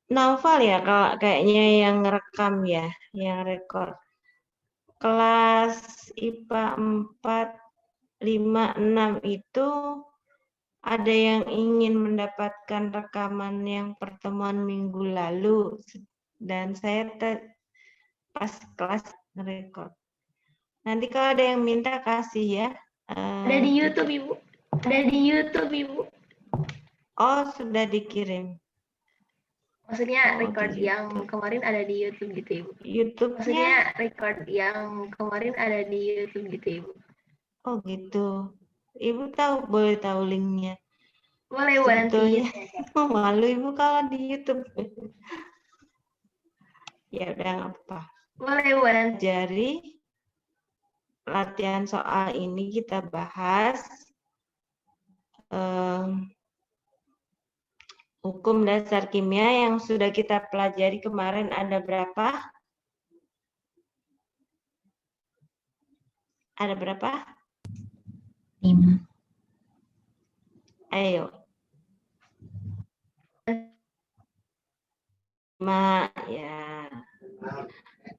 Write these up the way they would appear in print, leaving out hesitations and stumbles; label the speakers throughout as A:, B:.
A: Naufal ya, kalau kayaknya yang rekam ya, yang rekor. Kelas IPA 4, 5, 6 itu ada yang ingin mendapatkan rekaman yang pertemuan minggu lalu, dan saya pas kelas ngerekord. Nanti kalau ada yang minta kasih ya.
B: Ada di YouTube, Ibu. Ada di YouTube, Ibu.
A: Oh, sudah dikirim.
B: Maksudnya
A: Oh,
B: record
A: di
B: yang
A: YouTube.
B: kemarin ada di YouTube gitu, Ibu.
A: YouTube-nya?
B: Maksudnya record yang kemarin ada di YouTube gitu, Ibu.
A: Oh, gitu. Ibu boleh tahu linknya.
B: Boleh, Bu, nanti.
A: Sebetulnya malu Ibu kalau di YouTube. Ya udah nggak apa.
B: Boleh, Bu, nanti.
A: Jadi latihan soal ini kita bahas hukum dasar kimia yang sudah kita pelajari kemarin ada berapa? Ada berapa?
C: 5.
A: Ayo. 5 ya.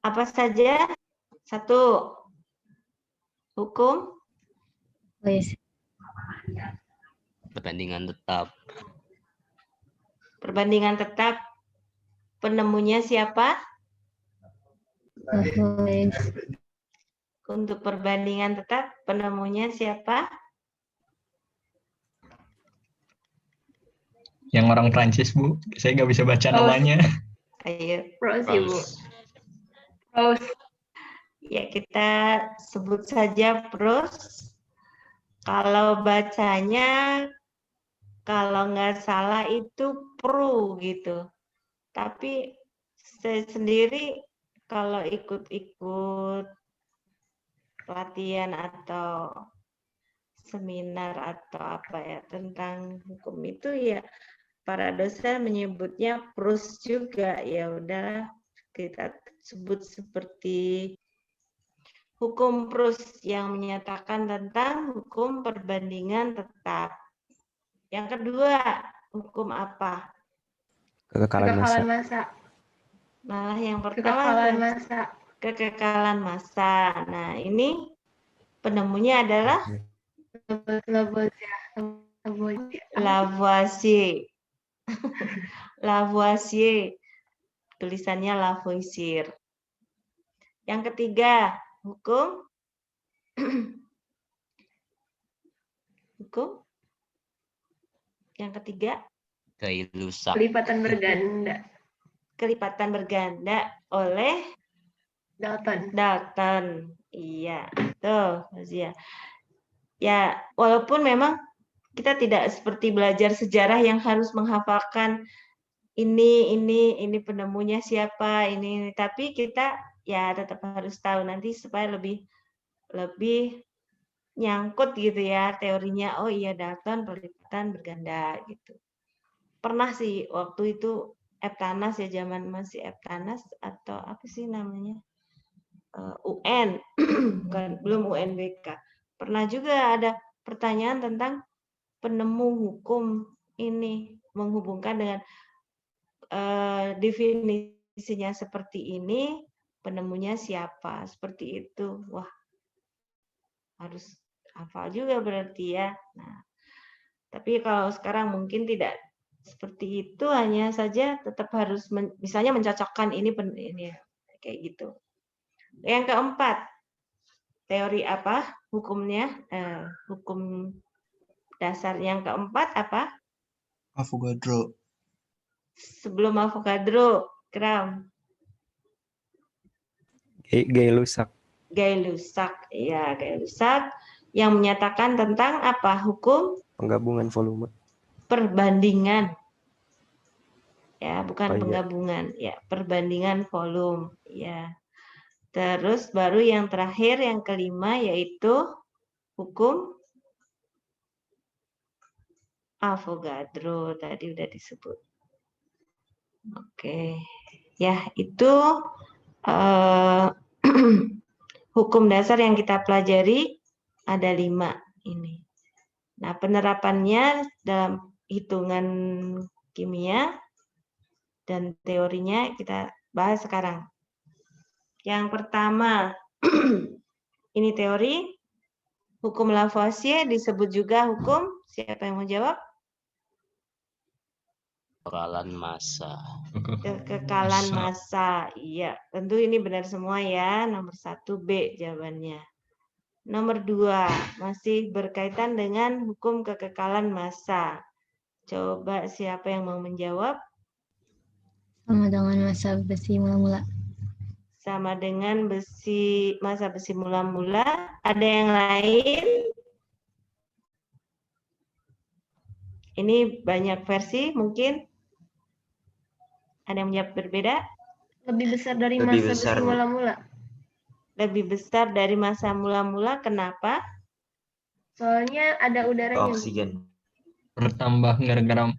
A: Apa saja? 1. Hukum?
D: Perbandingan tetap.
A: Perbandingan tetap. Penemunya siapa? Untuk perbandingan tetap, penemunya siapa?
E: Yang orang Prancis, Bu. Saya nggak bisa baca namanya.
A: Ayo.
B: Rose, Ibu. Rose.
A: Ya, kita sebut saja Proust. Kalau bacanya, kalau nggak salah itu Pro gitu. Tapi saya sendiri kalau ikut-ikut pelatihan atau seminar atau apa ya tentang hukum itu ya para dosen menyebutnya Proust juga. Ya udahlah kita sebut seperti hukum Proust yang menyatakan tentang hukum perbandingan tetap. Yang kedua, hukum apa?
C: Kekekalan massa.
A: Malah yang pertama kekekalan massa. Nah, ini penemunya adalah Lavoisier. Lavoisier. Tulisannya Lavoisier. Yang ketiga, hukum yang ketiga,
D: Gay-Lussac.
B: Kelipatan berganda.
A: Kelipatan berganda oleh Dalton. Iya, tuh, Fazia. Ya, walaupun memang kita tidak seperti belajar sejarah yang harus menghafalkan ini penemunya siapa, ini, tapi kita ya tetap harus tahu nanti supaya lebih nyangkut gitu ya teorinya. Oh iya, Dalton pelipatan berganda gitu. Pernah sih waktu itu Eptanas ya, zaman masih Eptanas atau apa sih namanya? UN, belum UNBK. Pernah juga ada pertanyaan tentang penemu hukum ini menghubungkan dengan definisinya seperti ini, penemunya siapa, seperti itu. Wah, harus hafal juga berarti ya. Nah, tapi kalau sekarang mungkin tidak seperti itu, hanya saja tetap harus misalnya mencocokkan ini kayak gitu. Yang keempat, teori apa? Hukumnya, hukum dasar yang keempat apa?
F: Avogadro.
A: Sebelum Avogadro, Kram.
C: Gay-Lussac.
A: Gay-Lussac, ya Gay-Lussac yang menyatakan tentang apa? Hukum
C: Penggabungan volume.
A: Perbandingan. Ya, bukan
C: iya.
A: penggabungan, ya, perbandingan volume, ya. Terus baru yang terakhir, yang kelima, yaitu hukum Avogadro, tadi udah disebut. Oke, ya itu hukum dasar yang kita pelajari ada 5 ini. Nah, penerapannya dalam hitungan kimia Dan teorinya kita bahas sekarang. Yang pertama, ini teori. Hukum Lavoisier disebut juga hukum. Siapa yang mau jawab?
D: Kekekalan massa.
A: Kekekalan massa. Iya, tentu ini benar semua ya. Nomor 1 B jawabannya. Nomor 2 masih berkaitan dengan hukum kekekalan massa. Coba siapa yang mau menjawab?
G: Sama dengan masa besi mula-mula.
A: Sama dengan masa besi mula-mula. Ada yang lain? Ini banyak versi mungkin. Ada yang menjawab berbeda?
B: Lebih besar dari
D: Lebih
B: masa
D: besar,
B: besi
D: Bu.
B: mula-mula.
A: Lebih besar dari masa mula-mula. Kenapa?
B: Soalnya ada udaranya. Bu.
D: Oksigen.
E: Bertambah gara-gara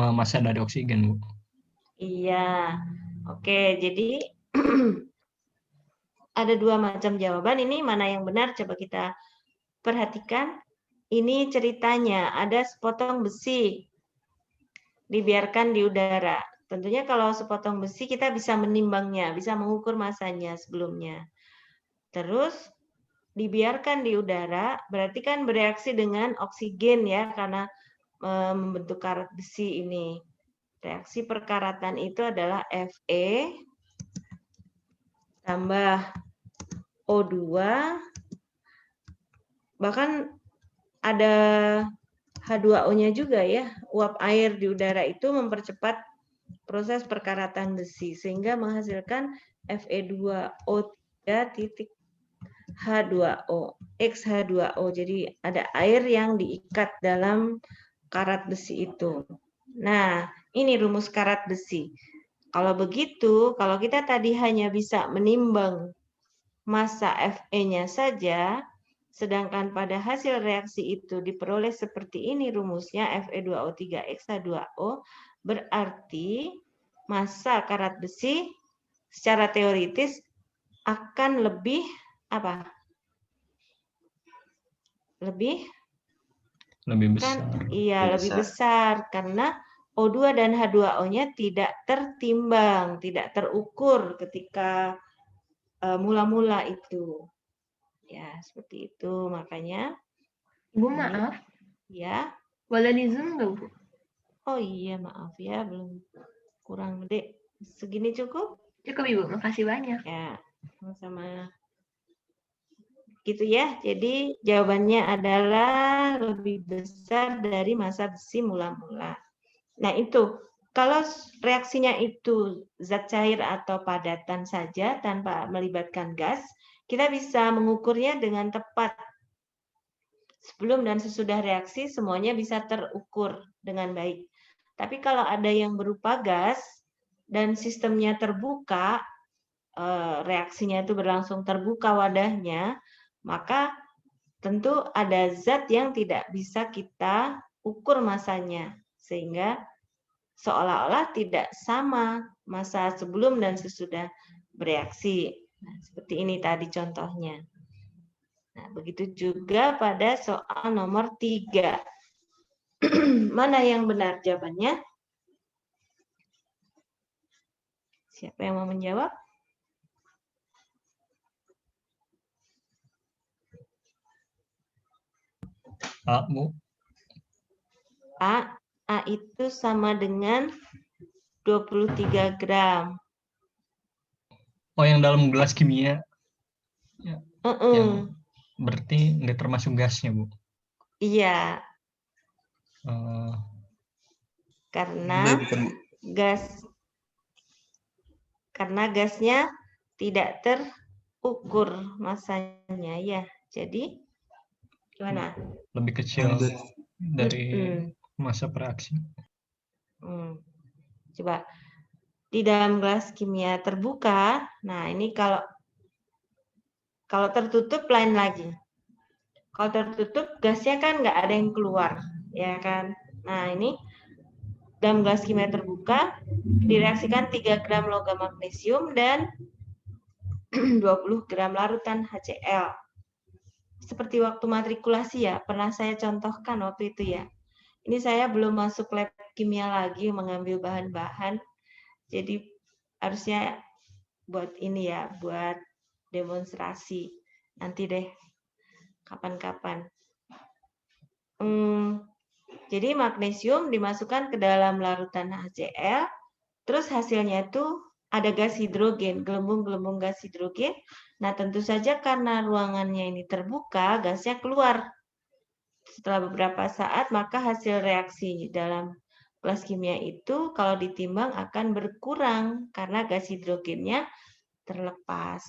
E: massa dari oksigen, Bu.
A: Iya. Oke, jadi ada 2 macam jawaban. Ini mana yang benar? Coba kita perhatikan. Ini ceritanya, ada sepotong besi dibiarkan di udara. Tentunya kalau sepotong besi kita bisa menimbangnya, bisa mengukur masanya sebelumnya. Terus dibiarkan di udara, berarti kan bereaksi dengan oksigen ya, karena membentuk karat besi ini. Reaksi perkaratan itu adalah Fe tambah O2, bahkan ada H2O-nya juga ya. Uap air di udara itu mempercepat proses perkaratan besi sehingga menghasilkan Fe2O3 titik H2O, XH2O. Jadi ada air yang diikat dalam karat besi itu. Nah, ini rumus karat besi. Kalau begitu, kalau kita tadi hanya bisa menimbang massa Fe-nya saja, sedangkan pada hasil reaksi itu diperoleh seperti ini rumusnya, Fe2O3XH2O, berarti massa karat besi secara teoritis akan lebih apa? Lebih
E: besar.
A: Kan, iya, lebih besar karena O2 dan H2O-nya tidak tertimbang, tidak terukur ketika mula-mula itu. Ya, seperti itu. Makanya
B: Bu,
A: ini,
B: maaf.
A: ya.
B: Boleh di Zoom nggak, Bu?
A: Oh iya, maaf ya, belum kurang gede. Segini cukup?
B: Cukup, Ibu. Makasih banyak.
A: Ya, sama-sama. Gitu ya. Jadi jawabannya adalah lebih besar dari massa besi mula-mula. Nah, itu kalau reaksinya itu zat cair atau padatan saja tanpa melibatkan gas, kita bisa mengukurnya dengan tepat. Sebelum dan sesudah reaksi semuanya bisa terukur dengan baik. Tapi kalau ada yang berupa gas dan sistemnya terbuka, reaksinya itu berlangsung terbuka wadahnya, maka tentu ada zat yang tidak bisa kita ukur massanya, sehingga seolah-olah tidak sama massa sebelum dan sesudah bereaksi. Nah, seperti ini tadi contohnya. Nah, begitu juga pada soal nomor 3. Mana yang benar jawabannya? Siapa yang mau menjawab?
E: Bu.
A: A itu sama dengan 23 gram.
E: Oh, yang dalam gelas kimia. Ya. Yang berarti nggak termasuk gasnya, Bu.
A: Iya. Karena gasnya tidak terukur massanya ya. Jadi gimana?
E: Lebih kecil dari massa reaksi.
A: Coba di dalam gelas kimia terbuka, nah ini kalau tertutup lain lagi. Kalau tertutup gasnya kan nggak ada yang keluar, ya kan? Nah ini dalam gelas kimia terbuka direaksikan 3 gram logam magnesium dan 20 gram larutan HCl. Seperti waktu matrikulasi ya, pernah saya contohkan waktu itu ya. Ini saya belum masuk lab kimia lagi mengambil bahan-bahan. Jadi harusnya buat ini ya, buat demonstrasi. Nanti deh, kapan-kapan. Jadi magnesium dimasukkan ke dalam larutan HCl, terus hasilnya itu ada gas hidrogen, gelembung-gelembung gas hidrogen. Nah, tentu saja karena ruangannya ini terbuka, gasnya keluar. Setelah beberapa saat, maka hasil reaksi dalam kelas kimia itu kalau ditimbang akan berkurang karena gas hidrogennya terlepas.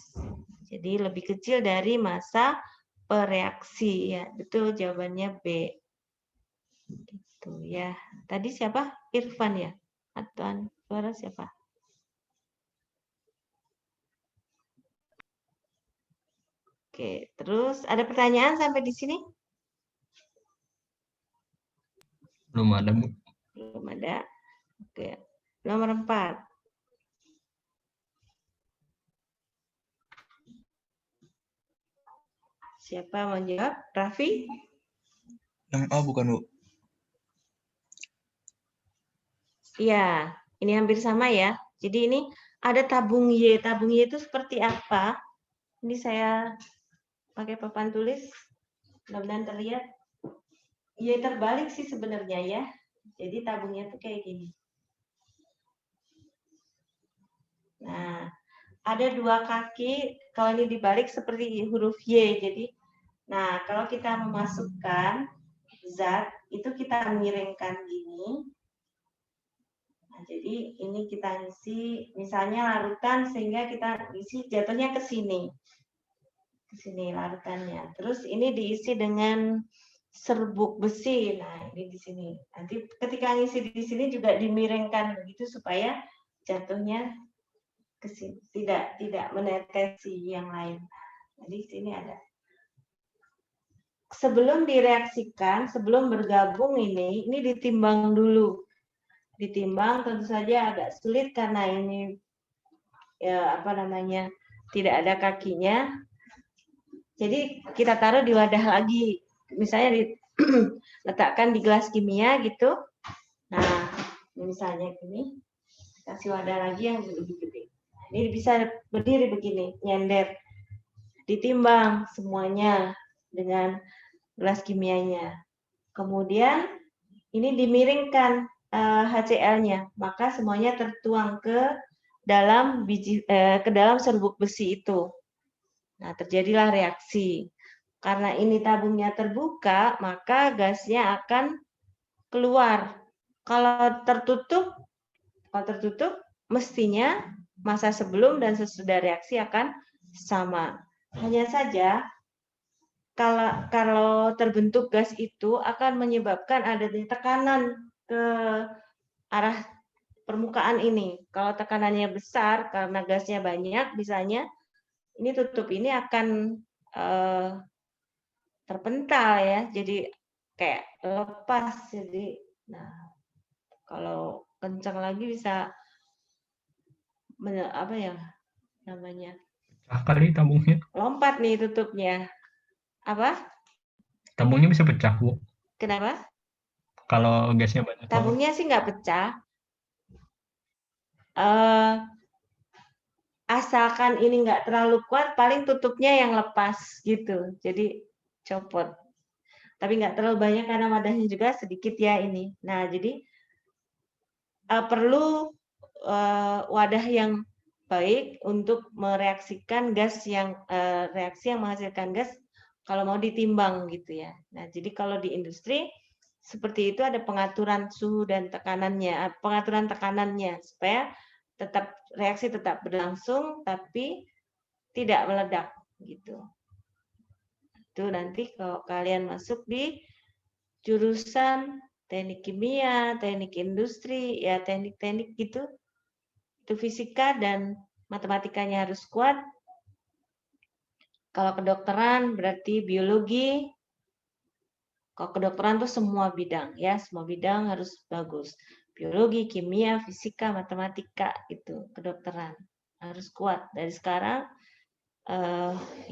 A: Jadi lebih kecil dari massa pereaksi ya. Betul jawabannya B. Gitu ya. Tadi siapa? Irfan ya? Atau suara siapa? Oke, terus ada pertanyaan sampai di sini?
E: Belum ada, Bu.
A: Belum ada. Oke. Nomor 4. Siapa mau jawab? Raffi?
F: Yang A bukan, Bu.
A: Iya, ini hampir sama ya. Jadi ini ada tabung Y. Tabung Y itu seperti apa? Ini saya pakai papan tulis. Mudah-mudahan terlihat. Y terbalik sih sebenarnya ya. Jadi tabungnya tuh kayak gini. Nah, ada dua kaki. Kalau ini dibalik seperti huruf Y. Jadi, nah kalau kita memasukkan zat, itu kita miringkan gini. Nah, jadi ini kita isi misalnya larutan sehingga kita isi jatuhnya ke sini. Ke sini larutannya. Terus ini diisi dengan serbuk besi. Nah, ini di sini. Nanti ketika ngisi di sini juga dimiringkan begitu supaya jatuhnya ke sini, tidak menetesi yang lain. Jadi sini ada. Sebelum direaksikan, sebelum bergabung ini ditimbang dulu. Ditimbang tentu saja agak sulit karena ini ya apa namanya tidak ada kakinya. Jadi kita taruh di wadah lagi, misalnya letakkan di gelas kimia gitu. Nah, misalnya gini, kasih wadah lagi yang lebih gede. Ini bisa berdiri begini, nyender, ditimbang semuanya dengan gelas kimianya. Kemudian ini dimiringkan HCl-nya, maka semuanya tertuang ke dalam serbuk besi itu. Nah, terjadilah reaksi. Karena ini tabungnya terbuka, maka gasnya akan keluar. Kalau tertutup mestinya masa sebelum dan sesudah reaksi akan sama. Hanya saja kalau terbentuk gas itu akan menyebabkan adanya tekanan ke arah permukaan ini. Kalau tekanannya besar karena gasnya banyak, misalnya ini tutup ini akan terpental ya, jadi kayak lepas. Jadi, nah kalau kencang lagi bisa apa ya namanya?
E: Pecah kali tabungnya.
A: Lompat nih tutupnya. Apa?
E: Tabungnya bisa pecah, Bu.
A: Kenapa?
E: Kalau gasnya banyak.
A: Tabungnya sih nggak pecah. Asalkan ini nggak terlalu kuat, paling tutupnya yang lepas gitu. Jadi copot. Tapi nggak terlalu banyak karena wadahnya juga sedikit ya ini. Nah, jadi perlu wadah yang baik untuk mereaksikan gas yang reaksi yang menghasilkan gas kalau mau ditimbang gitu ya. Nah, jadi kalau di industri seperti itu ada pengaturan suhu dan tekanannya, pengaturan tekanannya supaya reaksi tetap berlangsung tapi tidak meledak gitu. Itu nanti kalau kalian masuk di jurusan teknik kimia, teknik industri, ya teknik-teknik gitu, itu fisika dan matematikanya harus kuat. Kalau kedokteran berarti biologi. Kalau kedokteran tuh semua bidang ya, semua bidang harus bagus. Biologi, kimia, fisika, matematika itu kedokteran harus kuat. Dari sekarang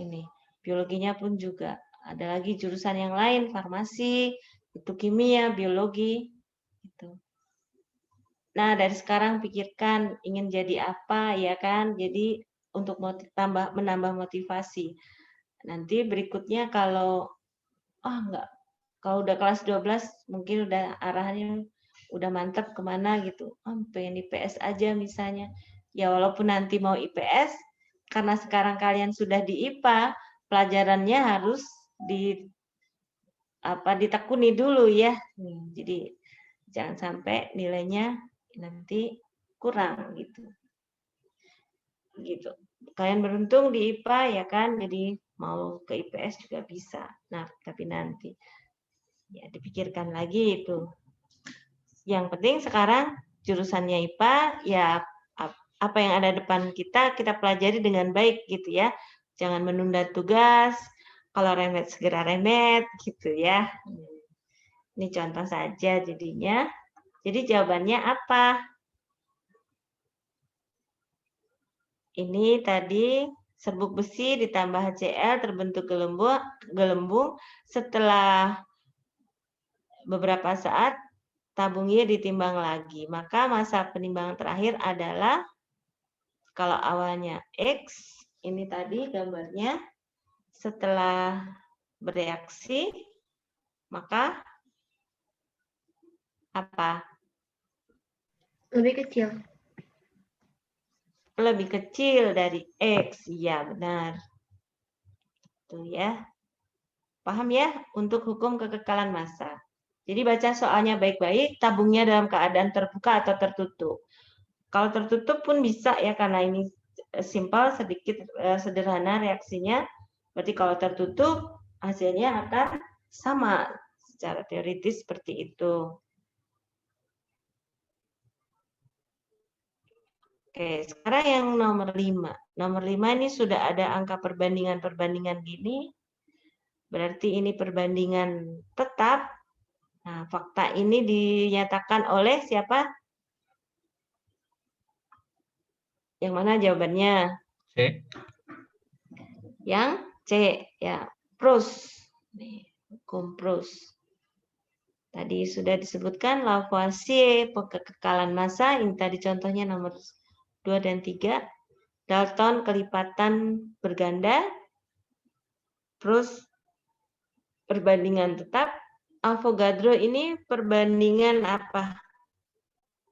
A: ini biologinya pun juga ada lagi jurusan yang lain, farmasi, itu kimia, biologi, itu. Nah, dari sekarang pikirkan ingin jadi apa, ya kan? Jadi untuk menambah motivasi. Nanti berikutnya kalau enggak, kalau udah kelas 12 mungkin udah arahannya udah mantap kemana gitu. Pengen IPS aja misalnya. Ya walaupun nanti mau IPS, karena sekarang kalian sudah di IPA, pelajarannya harus ditekuni dulu ya. Jadi jangan sampai nilainya nanti kurang gitu. Gitu. Kalian beruntung di IPA ya kan, jadi mau ke IPS juga bisa. Nah, tapi nanti ya dipikirkan lagi itu. Yang penting sekarang jurusannya IPA, ya apa yang ada depan kita pelajari dengan baik gitu ya. Jangan menunda tugas, kalau remet segera remet gitu ya. Ini contoh saja jadinya. Jadi jawabannya apa? Ini tadi serbuk besi ditambah HCl terbentuk gelembung. Setelah beberapa saat tabungnya ditimbang lagi. Maka masa penimbangan terakhir adalah kalau awalnya X, ini tadi gambarnya, setelah bereaksi, maka apa?
B: Lebih kecil.
A: Lebih kecil dari X. Ya, benar. Tuh ya. Paham ya? Untuk hukum kekekalan massa. Jadi baca soalnya baik-baik, tabungnya dalam keadaan terbuka atau tertutup. Kalau tertutup pun bisa ya, karena ini simpel, sedikit sederhana reaksinya. Berarti kalau tertutup, hasilnya akan sama. Secara teoritis seperti itu. Oke, sekarang yang nomor 5. Nomor 5 ini sudah ada angka perbandingan-perbandingan gini. Berarti ini perbandingan tetap. Nah, fakta ini dinyatakan oleh siapa? Yang mana jawabannya?
E: C.
A: Yang C, ya. Proust. Nih, hukum Proust. Tadi sudah disebutkan Lavoisier, kekekalan massa. Ini tadi contohnya nomor 2 dan 3. Dalton, kelipatan berganda. Proust, perbandingan tetap. Avogadro ini perbandingan apa?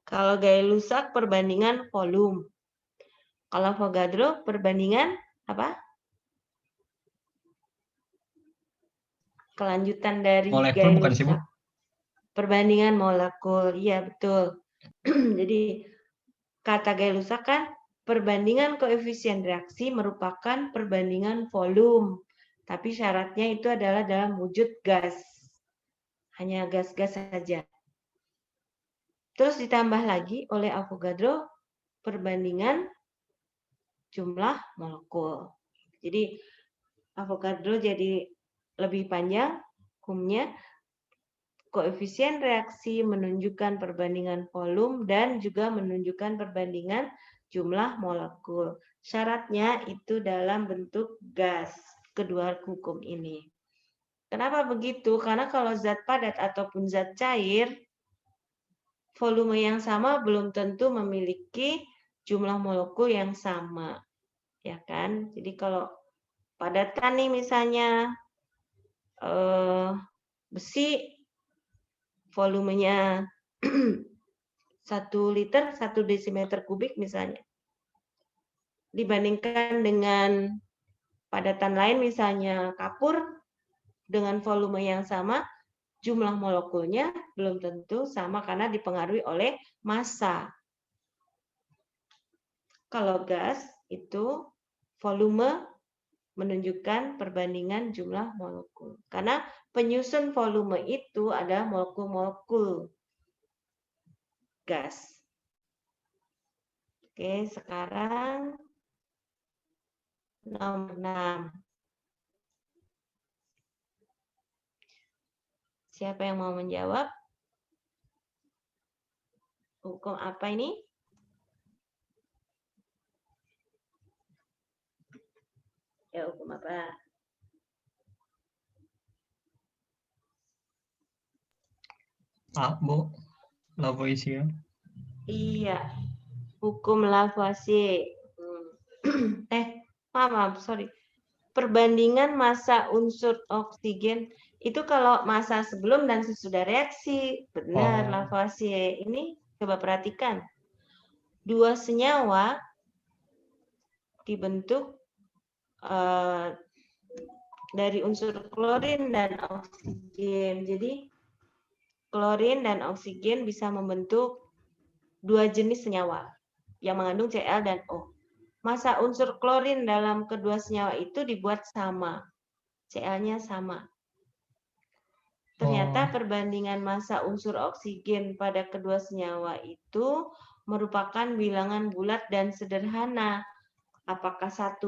A: Kalau Gay-Lussac perbandingan volume. Kalau Avogadro perbandingan apa? Kelanjutan dari
E: Molekul bukan sih, Bu?
A: Gay-Lussac. Perbandingan molekul. Iya, betul. Jadi kata Gay-Lussac kan perbandingan koefisien reaksi merupakan perbandingan volume. Tapi syaratnya itu adalah dalam wujud gas. Hanya gas-gas saja. Terus ditambah lagi oleh Avogadro perbandingan jumlah molekul. Jadi Avogadro jadi lebih panjang hukumnya. Koefisien reaksi menunjukkan perbandingan volume dan juga menunjukkan perbandingan jumlah molekul. Syaratnya itu dalam bentuk gas, kedua hukum ini. Kenapa begitu? Karena kalau zat padat ataupun zat cair, volume yang sama belum tentu memiliki jumlah molekul yang sama. Ya kan? Jadi kalau padatan nih misalnya besi volumenya 1 liter 1 desimeter kubik misalnya. Dibandingkan dengan padatan lain misalnya kapur dengan volume yang sama, jumlah molekulnya belum tentu sama karena dipengaruhi oleh massa. Kalau gas itu volume menunjukkan perbandingan jumlah molekul. Karena penyusun volume itu adalah molekul-molekul gas. Oke, sekarang nomor 6. Siapa yang mau menjawab? Hukum apa ini? Ya, hukum apa?
E: A, Bu. Lavoisier.
A: Iya, hukum Lavoisier. Maaf, sorry. Perbandingan massa unsur oksigen itu kalau massa sebelum dan sesudah reaksi. Benar, Lavoisier. Ini coba perhatikan. Dua senyawa dibentuk dari unsur klorin dan oksigen. Jadi klorin dan oksigen bisa membentuk dua jenis senyawa yang mengandung Cl dan O. Massa unsur klorin dalam kedua senyawa itu dibuat sama. Cl-nya sama. Ternyata perbandingan massa unsur oksigen pada kedua senyawa itu merupakan bilangan bulat dan sederhana. Apakah 1:2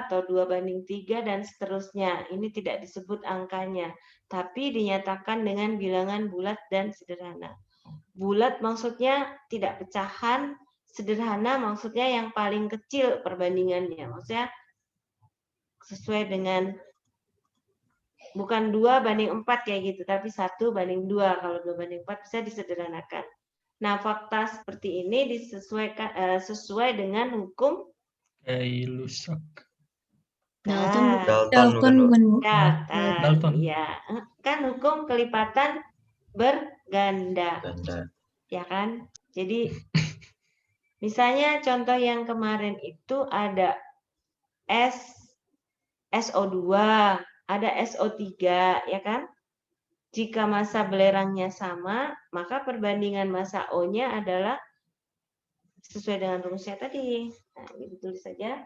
A: atau 2:3 dan seterusnya. Ini tidak disebut angkanya, tapi dinyatakan dengan bilangan bulat dan sederhana. Bulat maksudnya tidak pecahan, sederhana maksudnya yang paling kecil perbandingannya. Maksudnya sesuai dengan bukan 2:4 kayak gitu, tapi 1:2. Kalau 2:4 bisa disederhanakan. Nah, fakta seperti ini disesuaikan sesuai dengan hukum
E: Gay-Lussac.
G: Dalton bukan Bu?
E: Dalton.
A: Ya, kan hukum kelipatan berganda.
F: Ganda.
A: Ya kan? Jadi misalnya contoh yang kemarin itu ada SO2, ada SO3, ya kan? Jika massa belerangnya sama, maka perbandingan massa O-nya adalah sesuai dengan rumusnya tadi. Nah, ini ditulis saja.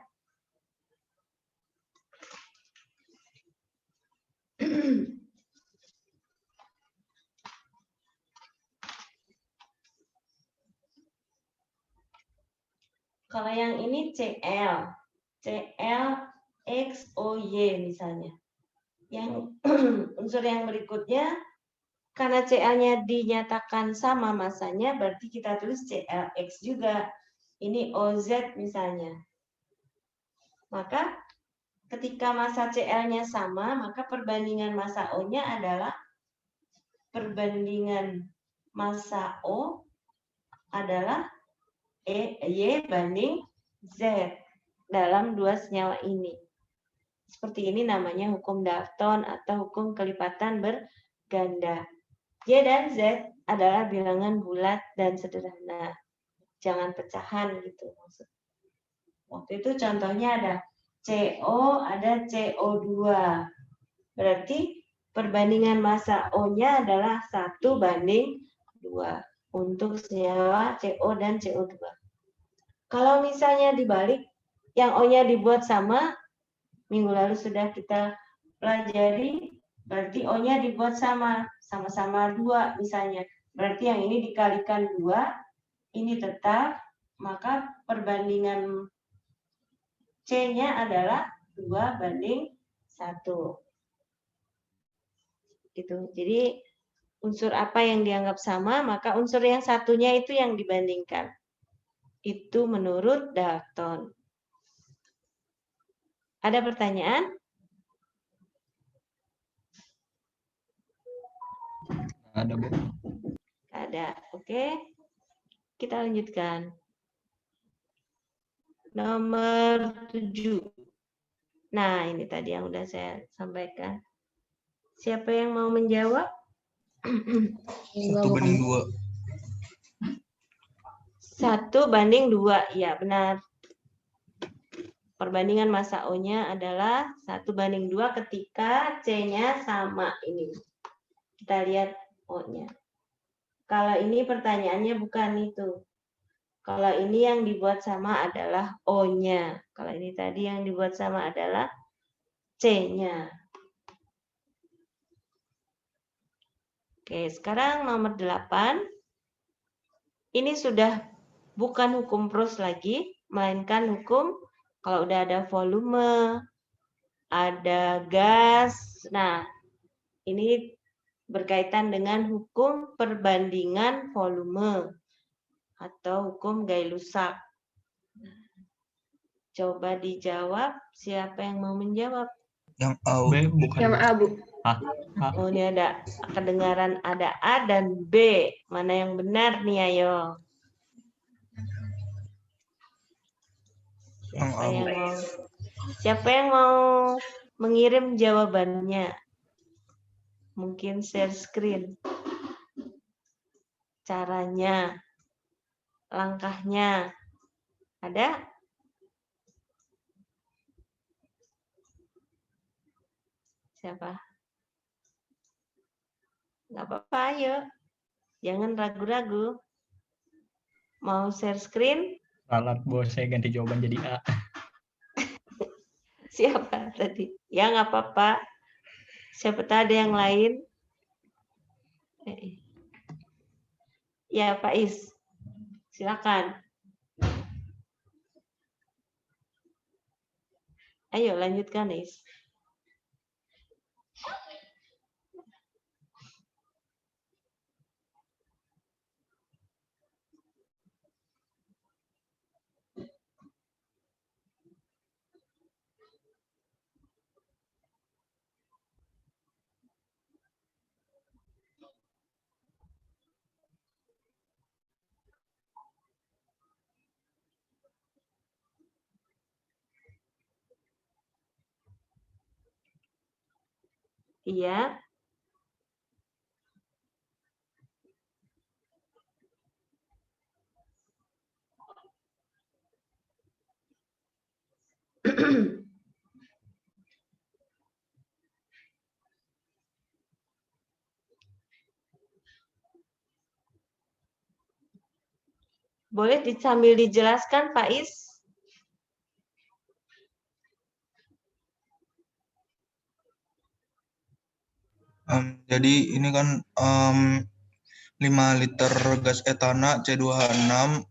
A: Kalau yang ini ClXOY misalnya. Yang unsur yang berikutnya, karena Cl-nya dinyatakan sama masanya, berarti kita tulis ClX juga. Ini OZ misalnya. Maka ketika massa Cl-nya sama, maka perbandingan massa O-nya adalah perbandingan massa O adalah Y/Z dalam dua senyawa ini. Seperti ini namanya hukum Dalton atau hukum kelipatan berganda. Y dan Z adalah bilangan bulat dan sederhana. Jangan pecahan gitu maksud. Waktu itu contohnya ada CO, ada CO2. Berarti perbandingan massa O-nya adalah 1:2 untuk senyawa CO dan CO2. Kalau misalnya dibalik, yang O-nya dibuat sama, minggu lalu sudah kita pelajari, berarti O-nya dibuat sama-sama 2 misalnya. Berarti yang ini dikalikan 2, ini tetap, maka perbandingan C-nya adalah 2:1. Gitu. Jadi unsur apa yang dianggap sama, maka unsur yang satunya itu yang dibandingkan. Itu menurut Dalton. Ada pertanyaan?
E: Ada, Bu.
A: Ada. Oke. Kita lanjutkan. Nomor 7. Nah, ini tadi yang udah saya sampaikan. Siapa yang mau menjawab?
F: 1:2.
A: 1:2. Ya, benar. Perbandingan massa O-nya adalah 1:2 ketika C-nya sama ini. Kita lihat O-nya. Kalau ini pertanyaannya bukan itu. Kalau ini yang dibuat sama adalah O-nya. Kalau ini tadi yang dibuat sama adalah C-nya. Oke, sekarang nomor 8. Ini sudah bukan hukum Proust lagi, melainkan hukum kalau udah ada volume, ada gas. Nah, ini berkaitan dengan hukum perbandingan volume atau hukum Gay-Lussac. Coba dijawab, siapa yang mau menjawab?
F: Yang A.
E: B, bukan.
B: Yang A, Bu.
A: Oh, ini ada kedengaran ada A dan B. Mana yang benar nih, ayo? Siapa yang mau mengirim jawabannya? Mungkin share screen. Caranya, langkahnya. Ada? Siapa? Nggak apa-apa, ayo. Jangan ragu-ragu. Mau share screen?
E: Salat bos, saya ganti jawaban jadi A.
A: Siapa tadi? Ya, nggak apa-apa. Siapa tahu ada yang lain? Ya, Pak Is. Silakan. Ayo, lanjutkan, Is. Iya. Boleh sambil dijelaskan, Pak Is?
F: Jadi ini kan 5 liter gas etana C2H6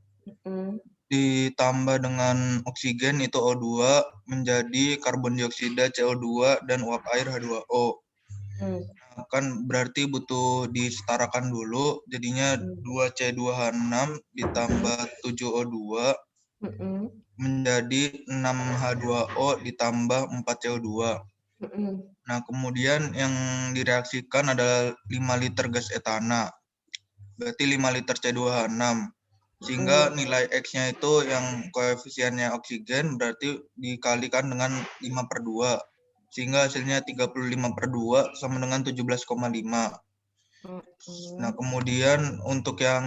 F: ditambah dengan oksigen itu O2 menjadi karbon dioksida CO2 dan uap air H2O. Nah, kan berarti butuh disetarakan dulu, jadinya 2C2H6 ditambah 7O2 menjadi 6H2O ditambah 4CO2. Nah, kemudian yang direaksikan adalah 5 liter gas etana. Berarti 5 liter C2H6. Sehingga nilai X-nya itu yang koefisiennya oksigen berarti dikalikan dengan 5/2. Sehingga hasilnya 35/2 sama dengan 17,5. Nah, kemudian untuk yang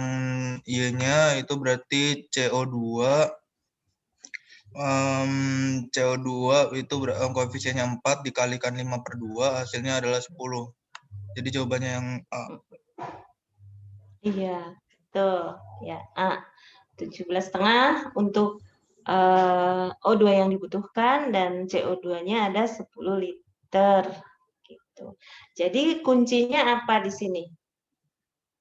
F: Y-nya itu berarti CO2 itu koefisiennya 4 dikalikan 5/2 hasilnya adalah 10. Jadi jawabannya yang A.
A: Iya, betul. Ya, A. 17,5 untuk O2 yang dibutuhkan dan CO2-nya ada 10 liter. Gitu. Jadi kuncinya apa di sini?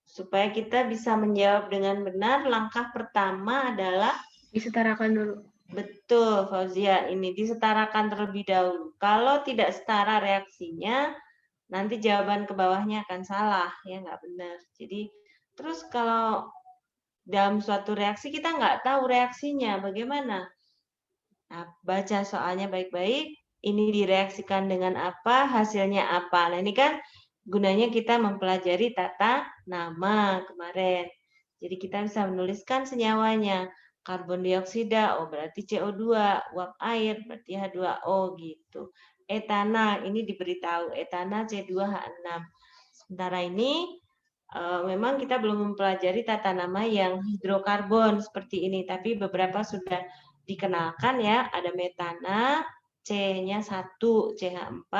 A: Supaya kita bisa menjawab dengan benar, langkah pertama adalah
B: disetarakan dulu.
A: Betul, Fauzia. Ini disetarakan terlebih dahulu. Kalau tidak setara reaksinya, nanti jawaban ke bawahnya akan salah, ya nggak benar. Jadi, terus kalau dalam suatu reaksi kita nggak tahu reaksinya bagaimana. Nah, baca soalnya baik-baik. Ini direaksikan dengan apa, hasilnya apa. Nah, ini kan gunanya kita mempelajari tata nama kemarin. Jadi kita bisa menuliskan senyawanya. Karbon dioksida, oh berarti CO2, uap air berarti H2O gitu. Etana, ini diberitahu, etana C2H6. Sementara ini memang kita belum mempelajari tata nama yang hidrokarbon seperti ini, tapi beberapa sudah dikenalkan ya, ada metana, C-nya 1, CH4,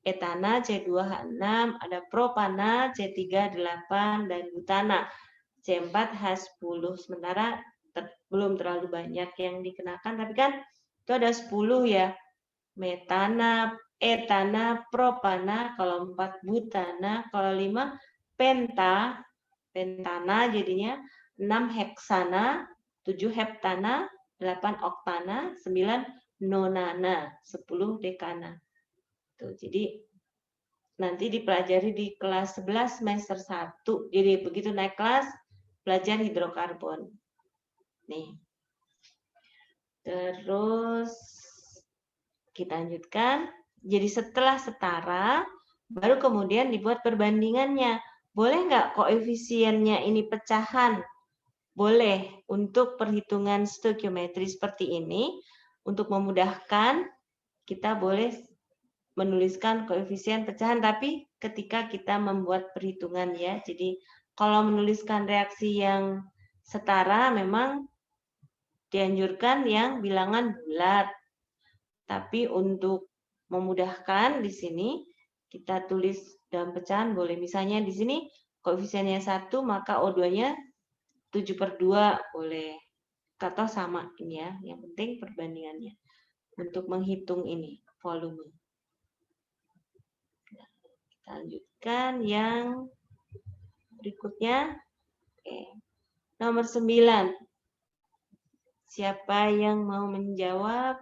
A: etana C2H6, ada propana C3H8 dan butana C4H10. Sementara belum terlalu banyak yang dikenakan, tapi kan itu ada 10 ya. Metana, etana, propana, kalau 4 butana, kalau 5 pentana jadinya, 6 heksana, 7 heptana, 8 oktana, 9 nonana, 10 dekana. Tuh, jadi nanti dipelajari di kelas 11 semester 1. Jadi begitu naik kelas, belajar hidrokarbon. Nih. Terus kita lanjutkan. Jadi setelah setara, baru kemudian dibuat perbandingannya. Boleh nggak koefisiennya ini pecahan? boleh untuk perhitungan stoikiometri seperti ini, untuk memudahkan kita boleh menuliskan koefisien pecahan, tapi ketika kita membuat perhitungan ya. Jadi kalau menuliskan reaksi yang setara memang dianjurkan yang bilangan bulat. Tapi untuk memudahkan di sini kita tulis dalam pecahan boleh. Misalnya di sini koefisiennya 1, maka O2-nya 7/2 boleh. Atau sama ini ya. Yang penting perbandingannya. Untuk menghitung ini volume. Kita lanjutkan yang berikutnya. Oke. Nomor 9. Siapa yang mau menjawab?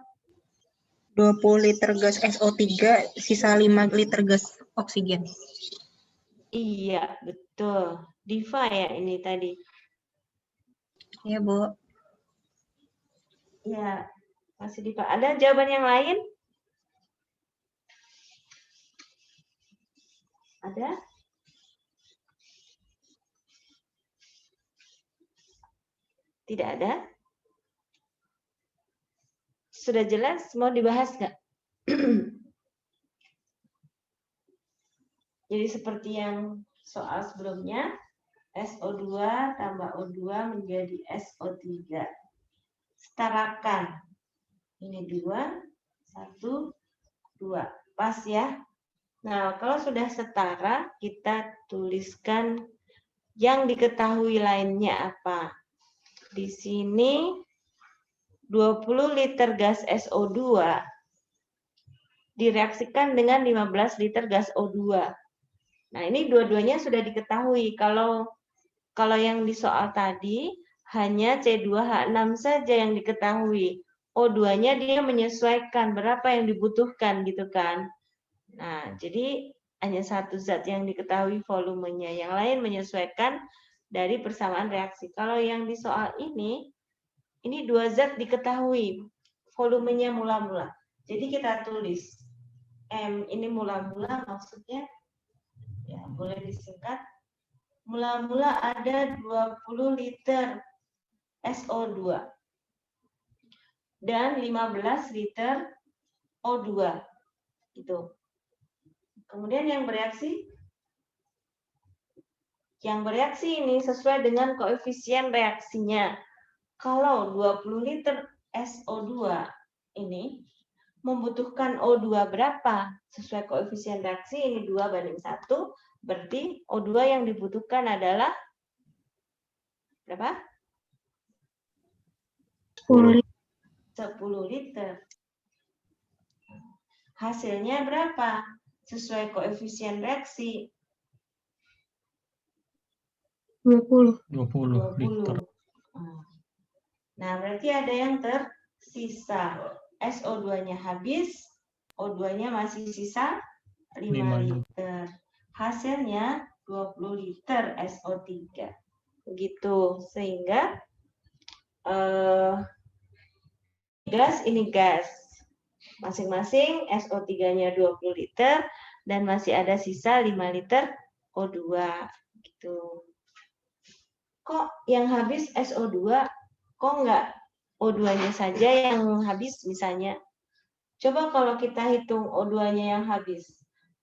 H: 20 liter gas SO3, sisa 5 liter gas oksigen.
A: Iya, betul. Diva ya ini tadi.
H: Iya, Bu.
A: Ya, masih Diva. Ada jawaban yang lain? Ada? Tidak ada? Sudah jelas? Mau dibahas nggak? Jadi seperti yang soal sebelumnya, SO2 tambah O2 menjadi SO3. Setarakan. Ini 2, 1, 2. Pas ya? Nah, kalau sudah setara, kita tuliskan yang diketahui lainnya apa. Di sini 20 liter gas SO2 direaksikan dengan 15 liter gas O2. Nah, ini dua-duanya sudah diketahui. Kalau yang di soal tadi hanya C2H6 saja yang diketahui. O2-nya dia menyesuaikan berapa yang dibutuhkan gitu kan. Nah, jadi hanya satu zat yang diketahui volumenya, yang lain menyesuaikan dari persamaan reaksi. Kalau yang di soal ini dua zat diketahui volumenya mula-mula. Jadi kita tulis M ini mula-mula maksudnya ya boleh disingkat. Mula-mula ada 20 liter SO2 dan 15 liter O2 gitu. Kemudian yang bereaksi ini sesuai dengan koefisien reaksinya. Kalau 20 liter SO2 ini membutuhkan O2 berapa? Sesuai koefisien reaksi ini 2:1, berarti O2 yang dibutuhkan adalah berapa?
H: 10
A: liter. Hasilnya berapa? Sesuai koefisien reaksi
H: 20.
E: 20 liter.
A: Nah, berarti ada yang tersisa. SO2-nya habis, O2-nya masih sisa 5 liter. Hasilnya 20 liter SO3. Begitu. Sehingga ini gas. Masing-masing SO3-nya 20 liter dan masih ada sisa 5 liter O2. Gitu. Kok yang habis SO2, kok enggak O2-nya saja yang habis misalnya? Coba kalau kita hitung O2-nya yang habis.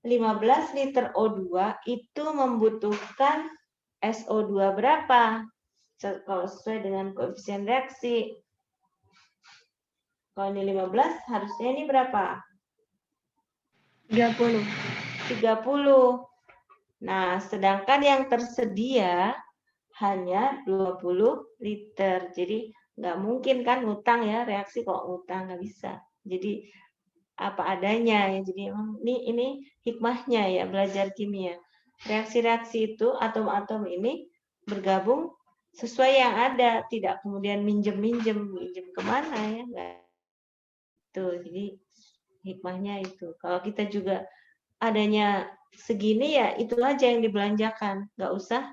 A: 15 liter O2 itu membutuhkan SO2 berapa? Kalau sesuai dengan koefisien reaksi. Kalau ini 15, harusnya ini berapa?
B: 30.
A: 30. Nah, sedangkan yang tersedia hanya 20 liter. Jadi nggak mungkin kan ngutang ya, reaksi kok ngutang nggak bisa. Jadi apa adanya ya. Jadi emang ini hikmahnya ya belajar kimia. Reaksi-reaksi itu atom-atom ini bergabung sesuai yang ada, tidak kemudian minjem kemana ya, enggak. Tuh, jadi hikmahnya itu. Kalau kita juga adanya segini ya itu aja yang dibelanjakan, nggak usah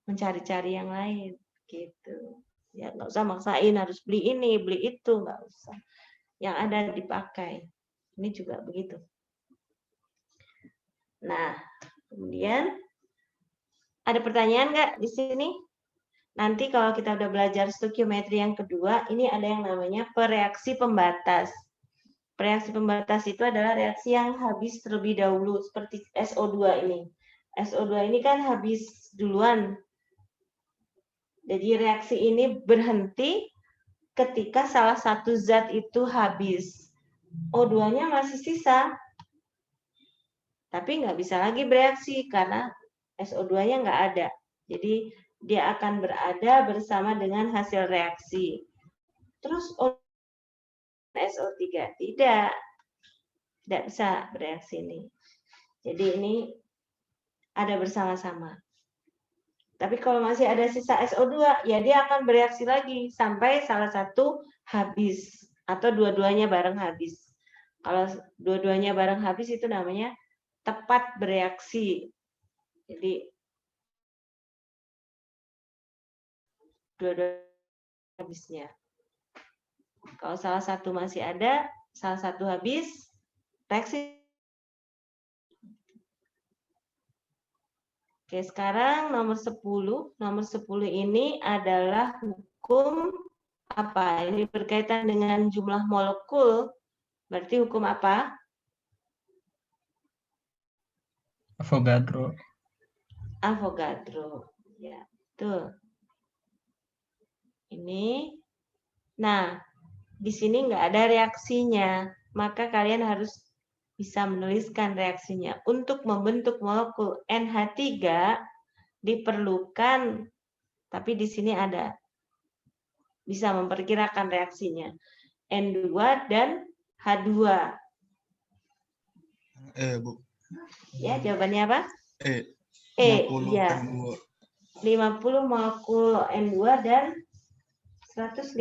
A: mencari-cari yang lain gitu. Ya nggak usah maksain harus beli ini, beli itu, nggak usah. Yang ada dipakai. Ini juga begitu. Nah, kemudian ada pertanyaan nggak di sini? Nanti kalau kita udah belajar stoikiometri yang kedua, ini ada yang namanya pereaksi pembatas. Reaksi pembatas itu adalah reaksi yang habis terlebih dahulu, seperti SO2 ini. SO2 ini kan habis duluan. Jadi reaksi ini berhenti ketika salah satu zat itu habis. O2-nya masih sisa. Tapi nggak bisa lagi bereaksi karena SO2-nya nggak ada. Jadi dia akan berada bersama dengan hasil reaksi. Terus SO3 tidak bisa bereaksi ini. Jadi ini ada bersama-sama. Tapi kalau masih ada sisa SO2, ya dia akan bereaksi lagi sampai salah satu habis atau dua-duanya bareng habis. Kalau dua-duanya bareng habis itu namanya tepat bereaksi. Jadi dua-duanya habisnya. Kalau salah satu masih ada, salah satu habis, reaksi. Oke, sekarang nomor 10. Nomor 10 ini adalah hukum apa? Ini berkaitan dengan jumlah molekul. Berarti hukum apa?
E: Avogadro.
A: Avogadro. Ya, betul. Ini. Nah, di sini nggak ada reaksinya. Maka kalian harus bisa menuliskan reaksinya. Untuk membentuk molekul NH3 diperlukan, tapi di sini ada, bisa memperkirakan reaksinya. N2 dan H2.
F: Bu.
A: Ya, jawabannya apa?
F: 50
A: ya.
F: N2.
A: 50 molekul N2 dan 150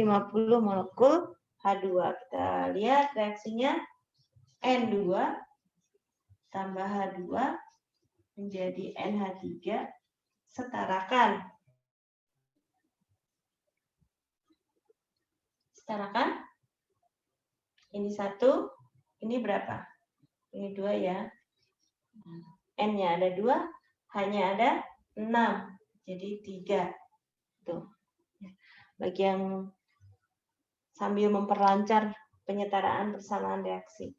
A: molekul H2. Kita lihat reaksinya. N2 tambah H2 menjadi NH3 setarakan. Setarakan. Ini 1, ini berapa? Ini 2 ya. N-nya ada 2, H-nya ada 6. Jadi 3. Tuh. Bagi yang sambil memperlancar penyetaraan persamaan reaksi.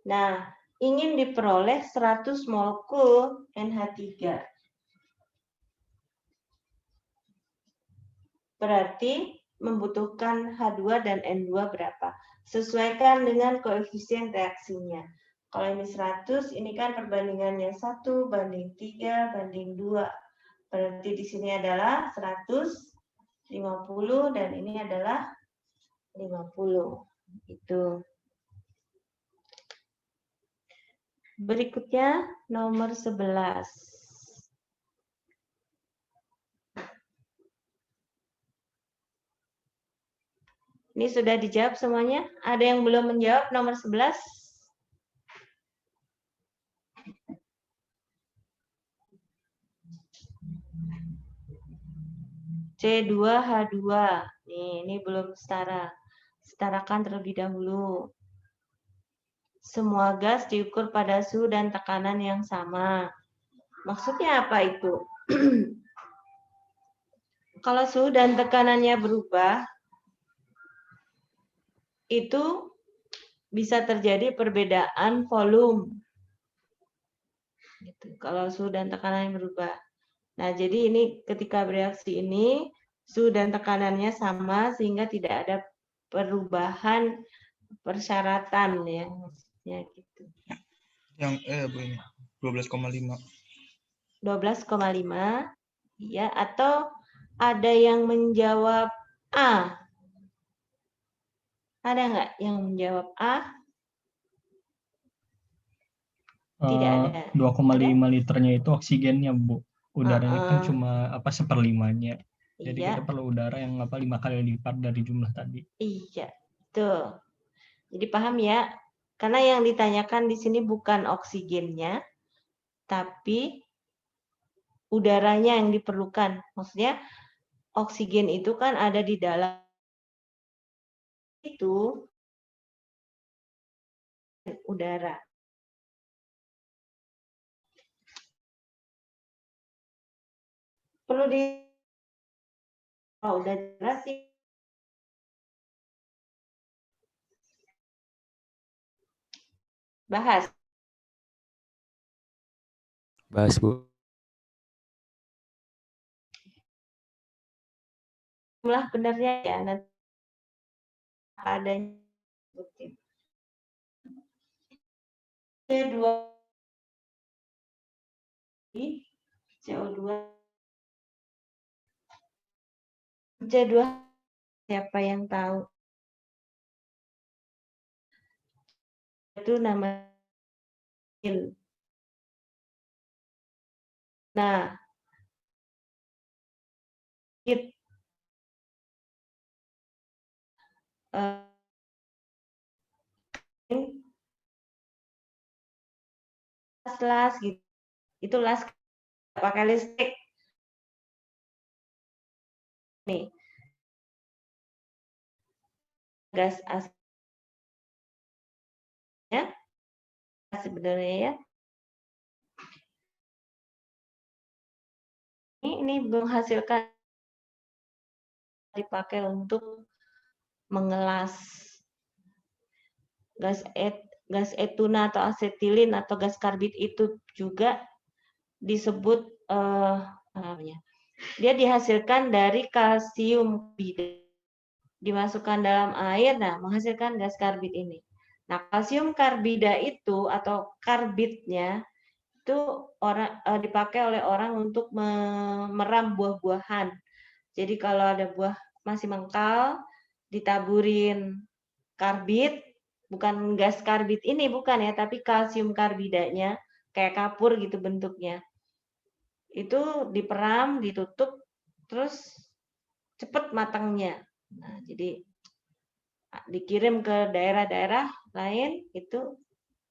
A: Nah, ingin diperoleh 100 molekul NH3. Berarti membutuhkan H2 dan N2 berapa? Sesuaikan dengan koefisien reaksinya. Kalau ini 100, ini kan perbandingannya 1 banding 3 banding 2. Berarti di sini adalah 150 dan ini adalah 50. Itu. Berikutnya nomor 11. Ini sudah dijawab semuanya? Ada yang belum menjawab nomor 11? C2H2. Nih, ini belum setara. Setarakan terlebih dahulu. Semua gas diukur pada suhu dan tekanan yang sama. Maksudnya apa itu? Kalau suhu dan tekanannya berubah, itu bisa terjadi perbedaan volume. Gitu. Kalau suhu dan tekanannya berubah. Nah, jadi ini ketika bereaksi ini, suhu dan tekanannya sama sehingga tidak ada perubahan persyaratan ya. Maksudnya gitu.
F: Yang Bu ini 12,5.
A: 12,5 ya, atau ada yang menjawab A? Ada nggak yang menjawab A? Tidak ada.
E: 2,5 liternya itu oksigennya, Bu. Udaranya kan cuma seperlimanya. Jadi
A: Iya.
E: kita perlu udara yang 5 kali lipat dari jumlah tadi.
A: Iya, betul. Jadi paham ya? Karena yang ditanyakan di sini bukan oksigennya, tapi udaranya yang diperlukan. Maksudnya oksigen itu kan ada di dalam itu udara. Perlu di Oh, udah jelas sih. Bahas.
C: Bahas, Bu.
A: Jumlah benarnya ya, nanti adanya. C2 CO2 C2 siapa yang tahu? Itu nama. Nah, it las gitu. Itu las pakai listrik. Nih. Gas ya. Sebenarnya ya. Ini menghasilkan dipakai untuk mengelas gas etuna atau asetilin atau gas karbit itu juga disebut namanya. Dia dihasilkan dari kalsium karbida. Dimasukkan dalam air, nah menghasilkan gas karbit ini. Nah, kalsium karbida itu atau karbitnya itu dipakai oleh orang untuk memeram buah-buahan. Jadi kalau ada buah masih mengkal, ditaburin karbit, bukan gas karbit ini bukan ya, tapi kalsium karbidanya kayak kapur gitu bentuknya. Itu diperam, ditutup, terus cepet matangnya. Nah, jadi dikirim ke daerah-daerah lain itu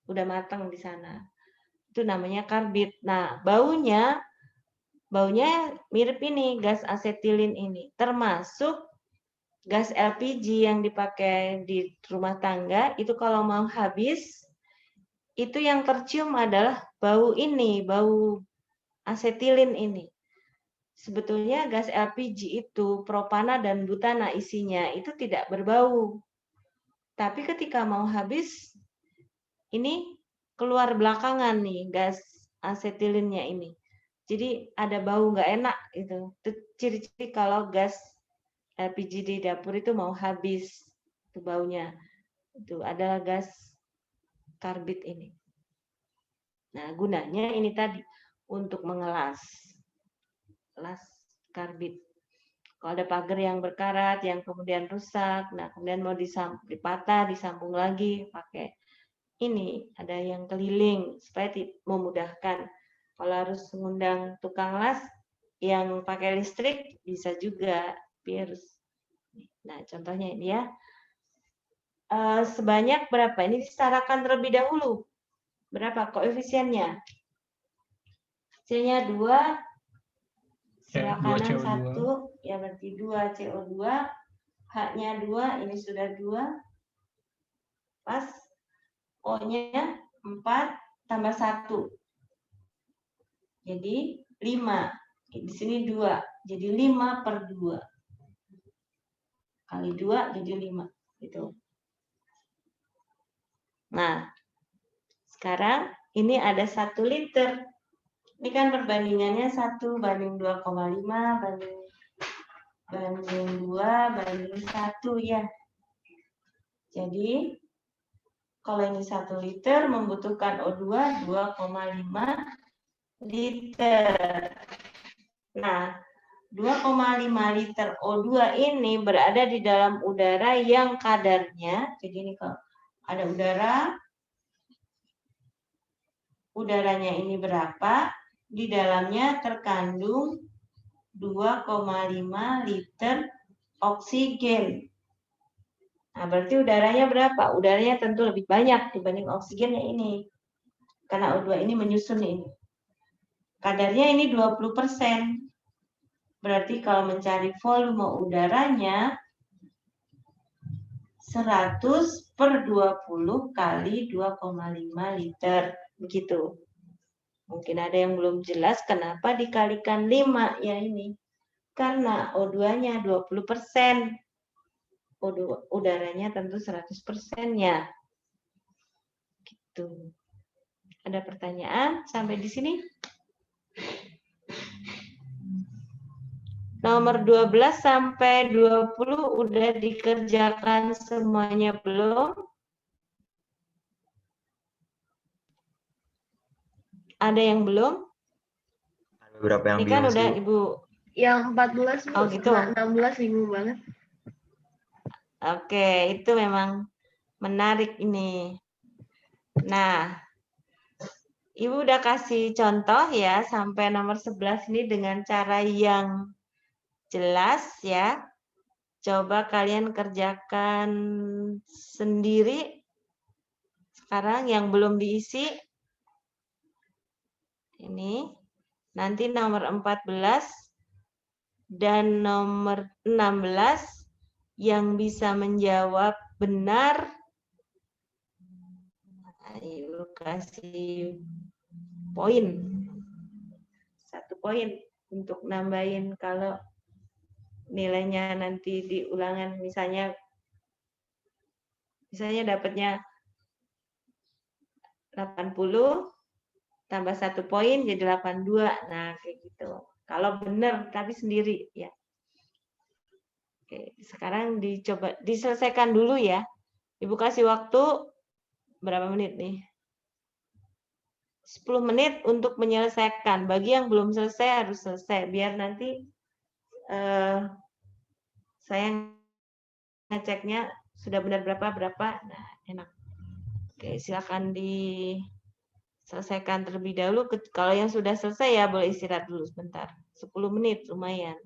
A: udah matang di sana. Itu namanya karbit. Nah, baunya mirip ini gas asetilin ini, termasuk gas LPG yang dipakai di rumah tangga itu kalau mau habis itu yang tercium adalah bau ini, bau asetilin ini. Sebetulnya gas LPG itu propana dan butana isinya itu tidak berbau. Tapi ketika mau habis ini keluar belakangan nih gas asetilinnya ini. Jadi ada bau nggak enak itu. Itu ciri-ciri kalau gas LPG di dapur itu mau habis itu baunya. Itu ada gas karbit ini. Nah, gunanya ini tadi untuk mengelas. Las karbit. Kalau ada pagar yang berkarat yang kemudian rusak, nah kemudian mau dipatah, disambung lagi pakai ini ada yang keliling supaya memudahkan. Kalau harus mengundang tukang las yang pakai listrik bisa juga harus. Nah contohnya ini ya. Sebanyak berapa? Ini disetarakan terlebih dahulu. Berapa koefisiennya? C-nya 2, sebelah kanan 1, ya berarti 2 CO2. H-nya 2, ini sudah 2. Pas. O-nya 4 tambah 1. Jadi 5. Di sini 2. Jadi 5 per 2. Kali 2 jadi 5. Gitu. Nah, sekarang ini ada 1 liter. Ini kan perbandingannya 1 banding 2,5 banding 2 banding 1 ya. Jadi kalau ini 1 liter membutuhkan O2 2,5 liter. Nah, 2,5 liter O2 ini berada di dalam udara yang kadarnya, jadi ini kalau ada udaranya ini berapa, di dalamnya terkandung 2,5 liter oksigen. Nah, berarti udaranya berapa? Udaranya tentu lebih banyak dibanding oksigennya ini. Karena O2 ini menyusun ini. Kadarnya ini 20%. Berarti kalau mencari volume udaranya 100 per 20 kali 2,5 liter. Begitu. Mungkin ada yang belum jelas kenapa dikalikan 5 ya ini. karena O2-nya 20%. Udaranya tentu 100%-nya. Gitu. Ada pertanyaan sampai di sini? Nomor 12 sampai 20 udah dikerjakan semuanya belum? Ada yang belum?
I: Beberapa yang
A: Ini kan
I: bingung
A: udah
I: sih.
A: Ibu.
B: Yang 14 Bu,
A: Oh gitu.
B: sama 16 bingung banget.
A: Oke, itu memang menarik ini. Nah, Ibu udah kasih contoh ya sampai nomor 11 ini dengan cara yang jelas ya. Coba kalian kerjakan sendiri. Sekarang yang belum diisi. Ini. Nanti nomor 14 dan nomor 16 yang bisa menjawab benar. Ayo kasih poin. 1 poin untuk nambahin kalau nilainya nanti di ulangan misalnya dapatnya 80 tambah 1 poin jadi 82. Nah, kayak gitu. Kalau benar tapi sendiri ya. Oke, sekarang dicoba diselesaikan dulu ya. Ibu kasih waktu berapa menit nih? 10 menit untuk menyelesaikan. Bagi yang belum selesai harus selesai biar nanti saya ngeceknya sudah benar berapa. Nah, enak. Oke, silakan diselesaikan terlebih dahulu. Kalau yang sudah selesai ya boleh istirahat dulu sebentar. 10 menit lumayan.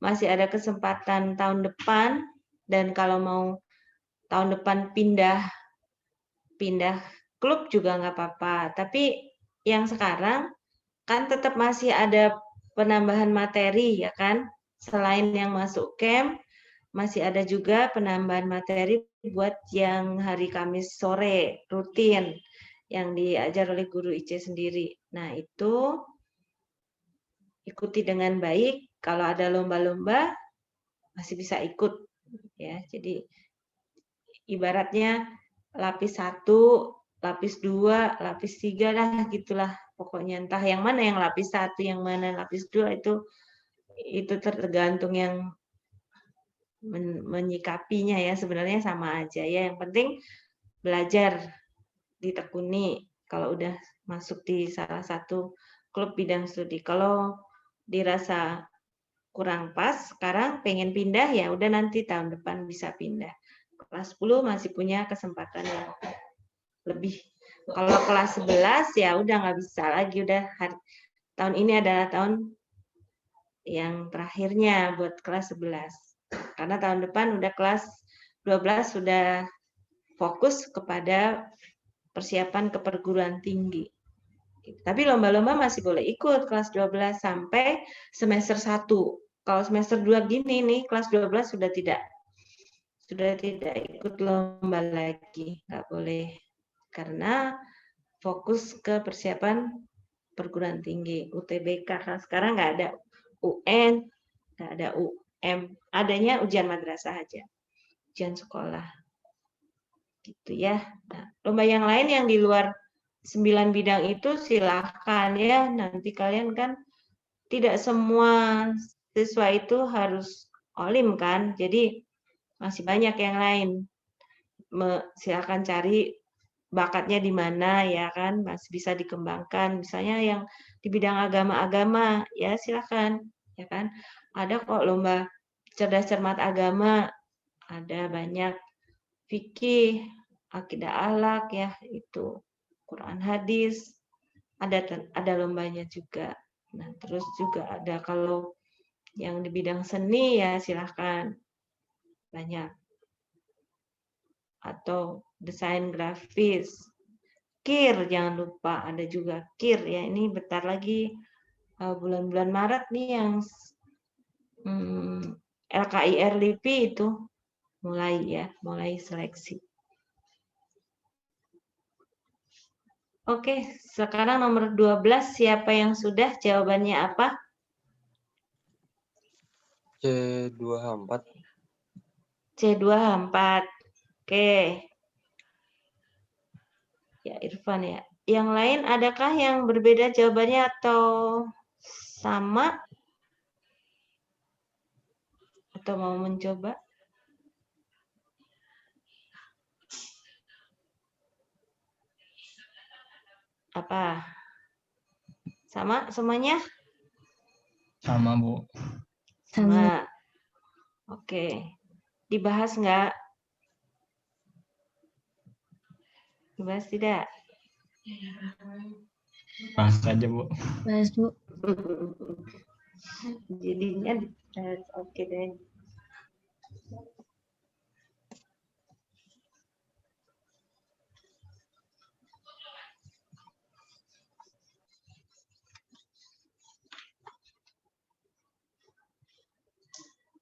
A: masih ada kesempatan tahun depan, dan kalau mau tahun depan pindah klub juga nggak apa-apa. Tapi yang sekarang kan tetap masih ada penambahan materi ya kan, selain yang masuk camp masih ada juga penambahan materi buat yang hari Kamis sore rutin yang diajar oleh guru IC sendiri. Nah, itu ikuti dengan baik. Kalau ada lomba-lomba masih bisa ikut ya. Jadi ibaratnya lapis 1, lapis 2, lapis 3 lah gitulah. Pokoknya entah yang mana yang lapis 1, yang mana lapis 2 itu tergantung yang menyikapinya ya, sebenarnya sama aja ya. Yang penting belajar, ditekuni kalau udah masuk di salah satu klub bidang studi. Kalau dirasa kurang pas sekarang pengen pindah, ya udah nanti tahun depan bisa pindah. Kelas 10 masih punya kesempatan yang lebih. Kalau kelas 11 ya udah nggak bisa lagi, udah tahun ini adalah tahun yang terakhirnya buat kelas 11. Karena tahun depan udah kelas 12 sudah fokus kepada persiapan ke perguruan tinggi. Tapi lomba-lomba masih boleh ikut kelas 12 sampai semester 1. Kalau semester 2 gini nih, kelas 12 sudah tidak ikut lomba lagi, nggak boleh. Karena fokus ke persiapan perguruan tinggi, UTBK. Sekarang nggak ada UN, nggak ada adanya ujian madrasah aja, ujian sekolah, gitu ya. Nah, lomba yang lain yang di luar 9 bidang itu silahkan ya. Nanti kalian kan tidak semua siswa itu harus olim kan, jadi masih banyak yang lain. Silahkan cari bakatnya di mana ya kan, masih bisa dikembangkan. Misalnya yang di bidang agama-agama ya silahkan ya kan. Ada kok lomba cerdas cermat agama, ada banyak, fikih, akidah akhlak ya, itu Quran hadis, ada lombanya juga. Nah, terus juga ada kalau yang di bidang seni ya silahkan, banyak. Atau desain grafis, KIR jangan lupa, ada juga KIR ya. Ini bentar lagi bulan-bulan Maret nih yang LKIR LIPI itu mulai seleksi. Oke, sekarang nomor 12, siapa yang sudah, jawabannya apa?
I: C2H4.
A: C2H4. Oke. Ya, Irfan ya. Yang lain adakah yang berbeda jawabannya atau sama? Atau mau mencoba? Apa? Sama semuanya?
E: Sama, Bu.
A: Sama. Oke. Dibahas nggak? Dibahas tidak?
E: Bahas aja, Bu.
G: Bahas, Bu.
A: Jadinya oke deh.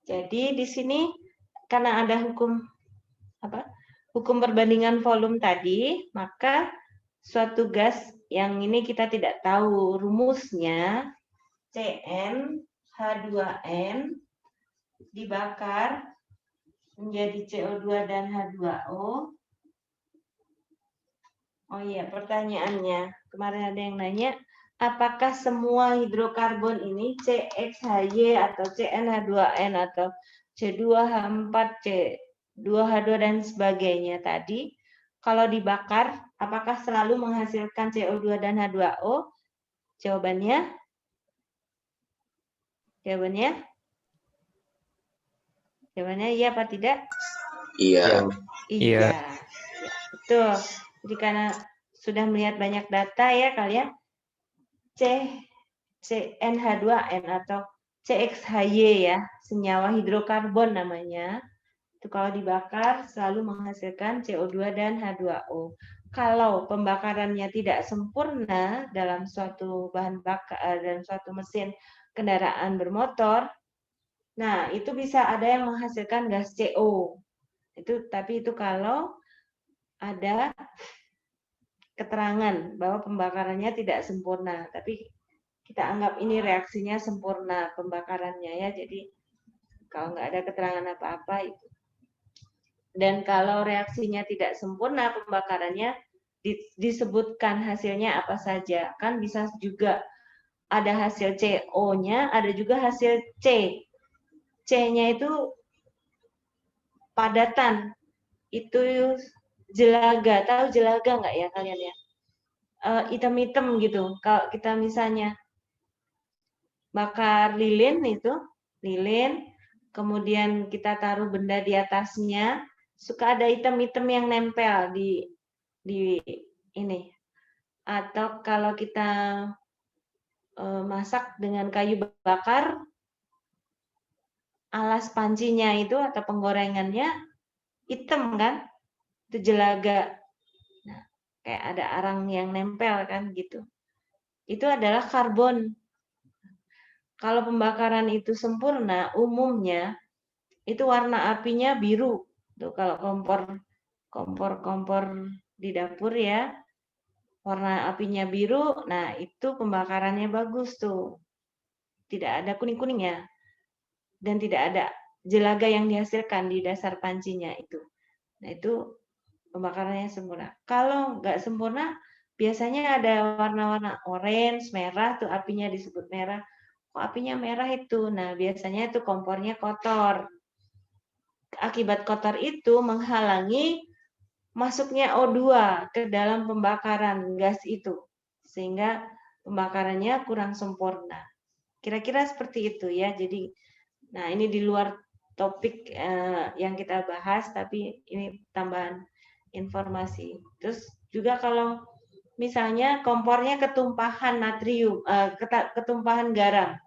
A: Jadi di sini karena ada hukum perbandingan volume tadi, maka suatu gas yang ini kita tidak tahu rumusnya, CnH2n dibakar menjadi CO2 dan H2O. Oh iya, pertanyaannya kemarin ada yang nanya, apakah semua hidrokarbon ini CXHY atau CnH2n atau C2H4, C2H2 dan sebagainya tadi, kalau dibakar, apakah selalu menghasilkan CO2 dan H2O? Jawabannya iya apa tidak?
I: Iya.
A: Iya. Betul. Jadi karena sudah melihat banyak data ya kalian, CnH2n atau CXHY ya, senyawa hidrokarbon namanya. Itu kalau dibakar selalu menghasilkan CO2 dan H2O. Kalau pembakarannya tidak sempurna dalam suatu bahan bakar dalam suatu mesin kendaraan bermotor, nah itu bisa ada yang menghasilkan gas CO. Tapi itu kalau ada keterangan bahwa pembakarannya tidak sempurna, tapi kita anggap ini reaksinya sempurna pembakarannya ya. Jadi kalau nggak ada keterangan apa-apa itu. Dan kalau reaksinya tidak sempurna pembakarannya, disebutkan hasilnya apa saja. Kan bisa juga ada hasil CO-nya, ada juga hasil C. C-nya itu padatan. Itu jelaga. Tahu jelaga nggak ya kalian ya? Hitam-hitam gitu. Kalau kita misalnya bakar lilin itu, lilin, kemudian kita taruh benda di atasnya, suka ada hitam-hitam yang nempel di ini. Atau kalau kita masak dengan kayu bakar, alas pancinya itu atau penggorengannya hitam kan? Itu jelaga. Nah, kayak ada arang yang nempel kan gitu. Itu adalah karbon. Kalau pembakaran itu sempurna, umumnya itu warna apinya biru. Tuh kalau kompor di dapur ya, warna apinya biru, nah itu pembakarannya bagus tuh. Tidak ada kuning-kuning ya. Dan tidak ada jelaga yang dihasilkan di dasar pancinya itu. Nah itu pembakarannya sempurna. Kalau nggak sempurna, biasanya ada warna-warna orange, merah, tuh apinya disebut merah. Kok apinya merah itu? Nah biasanya itu kompornya kotor. Akibat kotor itu menghalangi masuknya O2 ke dalam pembakaran gas itu, sehingga pembakarannya kurang sempurna. Kira-kira seperti itu ya. Jadi, nah ini di luar topik yang kita bahas, tapi ini tambahan informasi. Terus juga kalau misalnya kompornya ketumpahan natrium, ketumpahan garam,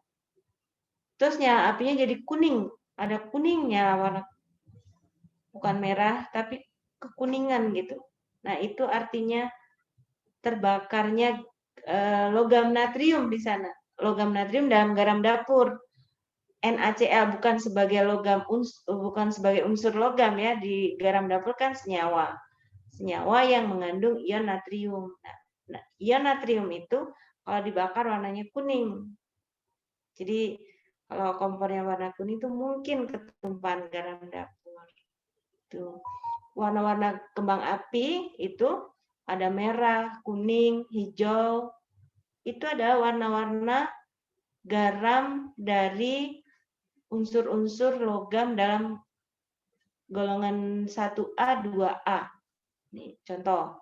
A: terusnya apinya jadi kuning, ada kuningnya warna, bukan merah tapi kekuningan gitu. Nah itu artinya terbakarnya logam natrium di sana. Logam natrium dalam garam dapur. NaCl bukan sebagai unsur logam ya, di garam dapur kan senyawa yang mengandung ion natrium. Nah, ion natrium itu kalau dibakar warnanya kuning. Jadi kalau kompornya warna kuning itu mungkin ketumpahan garam dapur. Tuh. Warna-warna kembang api itu ada merah, kuning, hijau. Itu adalah warna-warna garam dari unsur-unsur logam dalam golongan 1A, 2A. Nih, contoh.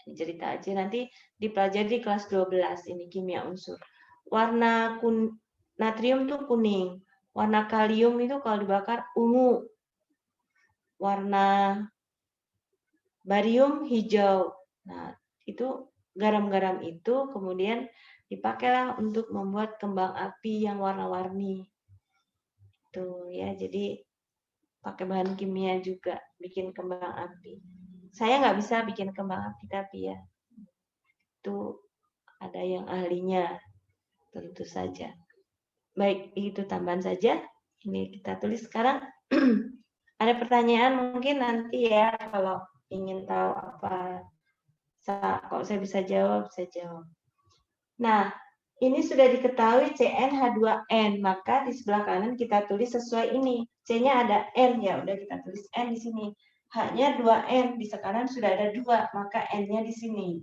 A: Ini cerita aja, nanti dipelajari di kelas 12, ini kimia unsur. Warna natrium itu kuning. Warna kalium itu kalau dibakar ungu. Warna barium hijau. Nah, itu garam-garam itu kemudian dipakailah untuk membuat kembang api yang warna-warni. Tuh ya, jadi pakai bahan kimia juga bikin kembang api. Saya nggak bisa bikin kembang api tapi ya itu ada yang ahlinya tentu saja. Baik, itu tambahan saja. Ini kita tulis sekarang. Ada pertanyaan mungkin nanti ya kalau ingin tahu apa, kok saya bisa jawab, saya jawab. Nah, ini sudah diketahui CnH2n, maka di sebelah kanan kita tulis sesuai ini. C-nya ada N, ya udah kita tulis N di sini. H-nya 2N, di kanan sudah ada 2, maka N-nya di sini.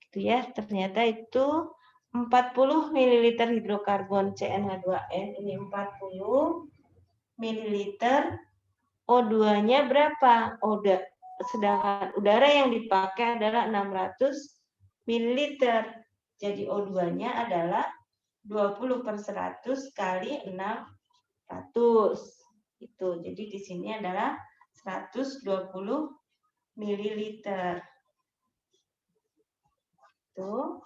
A: Itu ya, ternyata itu 40 ml hidrokarbon CnH2n, ini 40 ml. O2-nya berapa? Sedangkan udara yang dipakai adalah 600 ml. Jadi O2-nya adalah 20/100 kali 600. Itu. Jadi di sini adalah 120 ml. Tuh.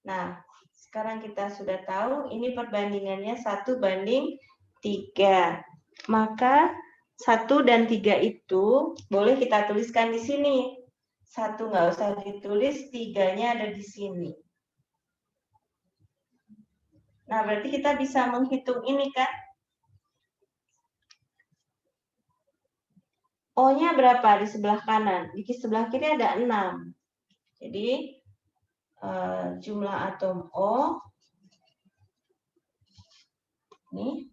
A: Nah, sekarang kita sudah tahu ini perbandingannya 1:3. Maka 1 dan 3 itu boleh kita tuliskan di sini. 1 nggak usah ditulis, 3-nya ada di sini. Nah, berarti kita bisa menghitung ini kan? O-nya berapa di sebelah kanan? Di sebelah kiri ada 6. Jadi, jumlah atom O ini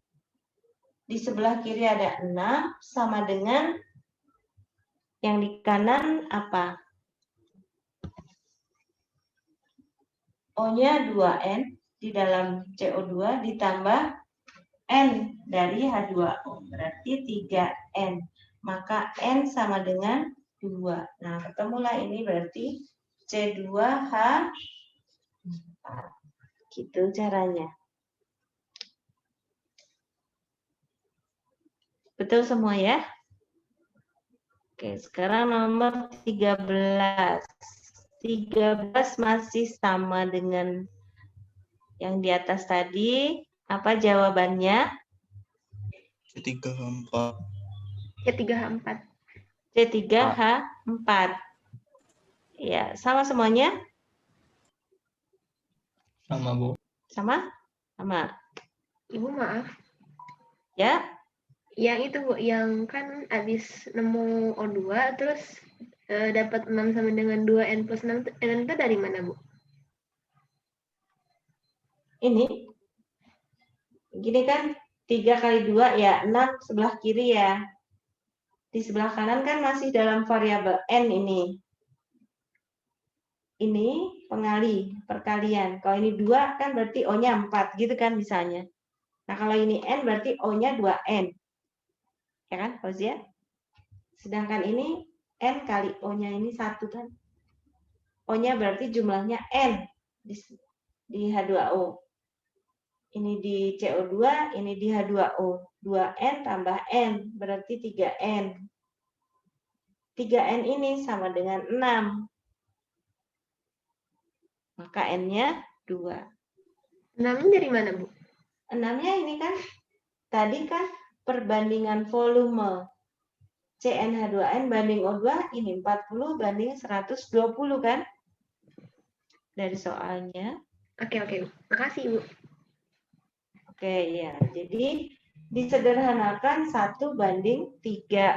A: di sebelah kiri ada 6 sama dengan yang di kanan apa? O-nya 2N di dalam CO2 ditambah N dari H2O. Berarti 3N. Maka N sama dengan 2. Nah, ketemulah ini berarti C2H4. Gitu caranya. Betul semua ya? Oke, sekarang nomor 13. 13 masih sama dengan yang di atas tadi. Apa jawabannya?
F: C3H4.
B: C3H4.
A: C3H4. Ya, sama semuanya?
E: Sama, Bu.
A: Sama? Sama.
B: Ibu maaf.
A: Ya?
B: Yang itu Bu, yang kan habis nemu O2 terus dapat 6 sama dengan 2N plus 6 itu dari mana, Bu?
A: Ini. Gini kan 3 kali 2 ya, 6 sebelah kiri ya. Di sebelah kanan kan masih dalam variabel N ini. Ini pengali, perkalian. Kalau ini 2 kan berarti O-nya 4 gitu kan misalnya. Nah, kalau ini N berarti O-nya 2N. Ya kan, Fauzia? Sedangkan ini N kali O-nya ini 1 kan. O-nya berarti jumlahnya N di H2O. Ini di CO2, ini di H2O. 2N tambah N, berarti 3N. 3N ini sama dengan 6. Maka N-nya 2.
B: 6 dari mana, Bu?
A: 6-nya ini kan, tadi kan perbandingan volume. CnH2n banding O2, ini 40 banding 120 kan? Dari soalnya.
B: Oke. Makasih, Bu.
A: Oke, ya. Jadi disederhanakan 1:3.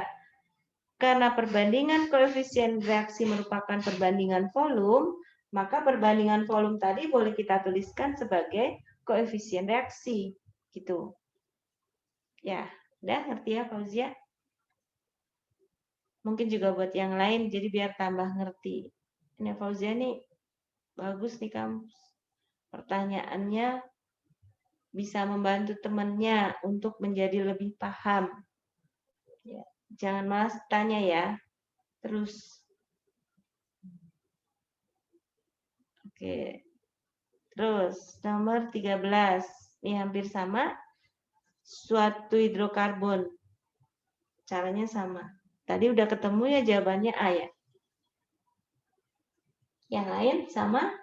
A: Karena perbandingan koefisien reaksi merupakan perbandingan volume, maka perbandingan volume tadi boleh kita tuliskan sebagai koefisien reaksi. Gitu. Ya, udah ngerti ya Fauzia? Mungkin juga buat yang lain, jadi biar tambah ngerti. Ini Fauzia nih, bagus nih kamu. Pertanyaannya bisa membantu temannya untuk menjadi lebih paham. Ya, jangan malas tanya ya. Terus. Oke. Terus nomor 13. Ini hampir sama. Suatu hidrokarbon. Caranya sama. Tadi udah ketemu ya jawabannya A ya. Yang lain sama?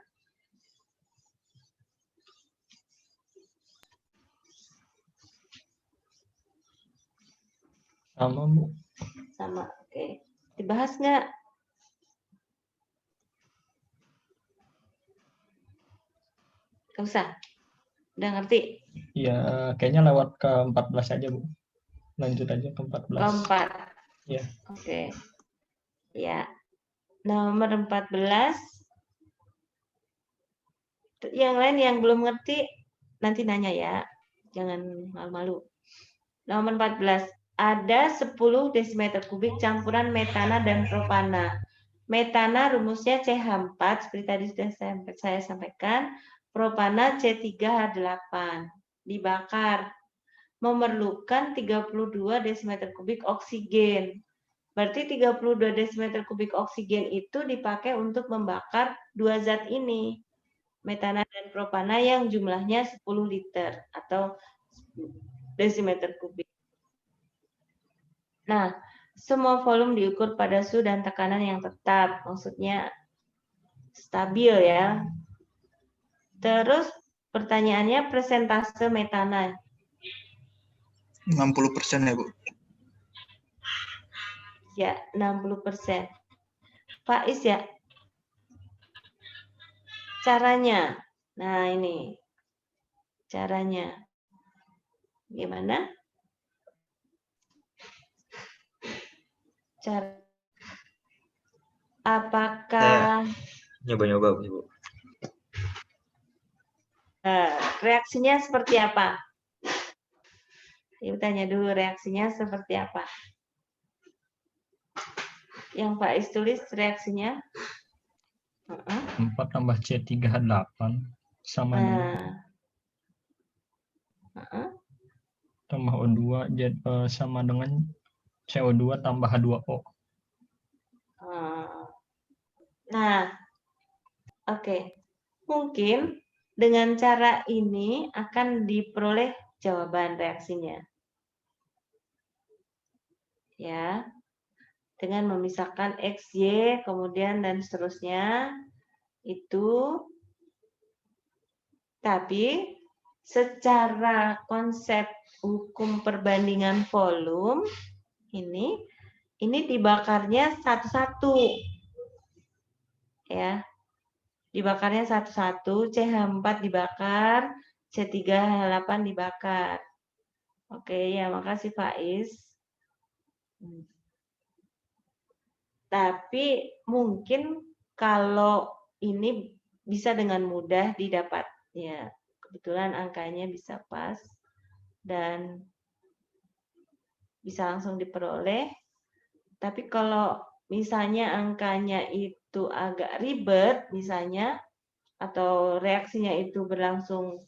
E: Sama, Bu.
A: Sama, oke. Dibahas nggak? Nggak usah. Udah ngerti?
E: Ya, kayaknya lewat ke 14 aja, Bu. Lanjut aja ke 14.
A: Keempat.
E: Ya.
A: Oke. Ya. Nomor 14. Yang lain yang belum ngerti, nanti nanya ya. Jangan malu-malu. Nomor 14. Ada 10 desimeter kubik campuran metana dan propana. Metana rumusnya CH4, seperti tadi sudah saya sampaikan. Propana C3H8. Dibakar. Memerlukan 32 desimeter kubik oksigen. Berarti 32 desimeter kubik oksigen itu dipakai untuk membakar dua zat ini. Metana dan propana yang jumlahnya 10 liter atau desimeter kubik. Nah, semua volume diukur pada suhu dan tekanan yang tetap, maksudnya stabil ya. Terus pertanyaannya persentase metana.
F: 60% ya, Bu.
A: Ya, 60%. Faiz ya. Caranya. Nah, ini. Caranya. Gimana? Cara apakah
I: Nyoba-nyoba, Bu.
A: reaksinya seperti apa? Ibu tanya dulu reaksinya seperti apa? Yang Pak Is tulis reaksinya?
E: 4 tambah C3H8 sama dengan tambah O2 sama dengan CO2 tambah H2O.
A: Nah, oke. Mungkin dengan cara ini akan diperoleh jawaban reaksinya. Ya. Dengan memisahkan X, Y, kemudian dan seterusnya itu. Tapi secara konsep hukum perbandingan volume ini dibakarnya satu-satu. Ya. Dibakarnya satu-satu, CH4 dibakar, C3H8 dibakar. Oke, ya makasih Faiz. Tapi mungkin kalau ini bisa dengan mudah didapat. Ya, kebetulan angkanya bisa pas dan bisa langsung diperoleh. Tapi kalau misalnya angkanya itu agak ribet misalnya, atau reaksinya itu berlangsung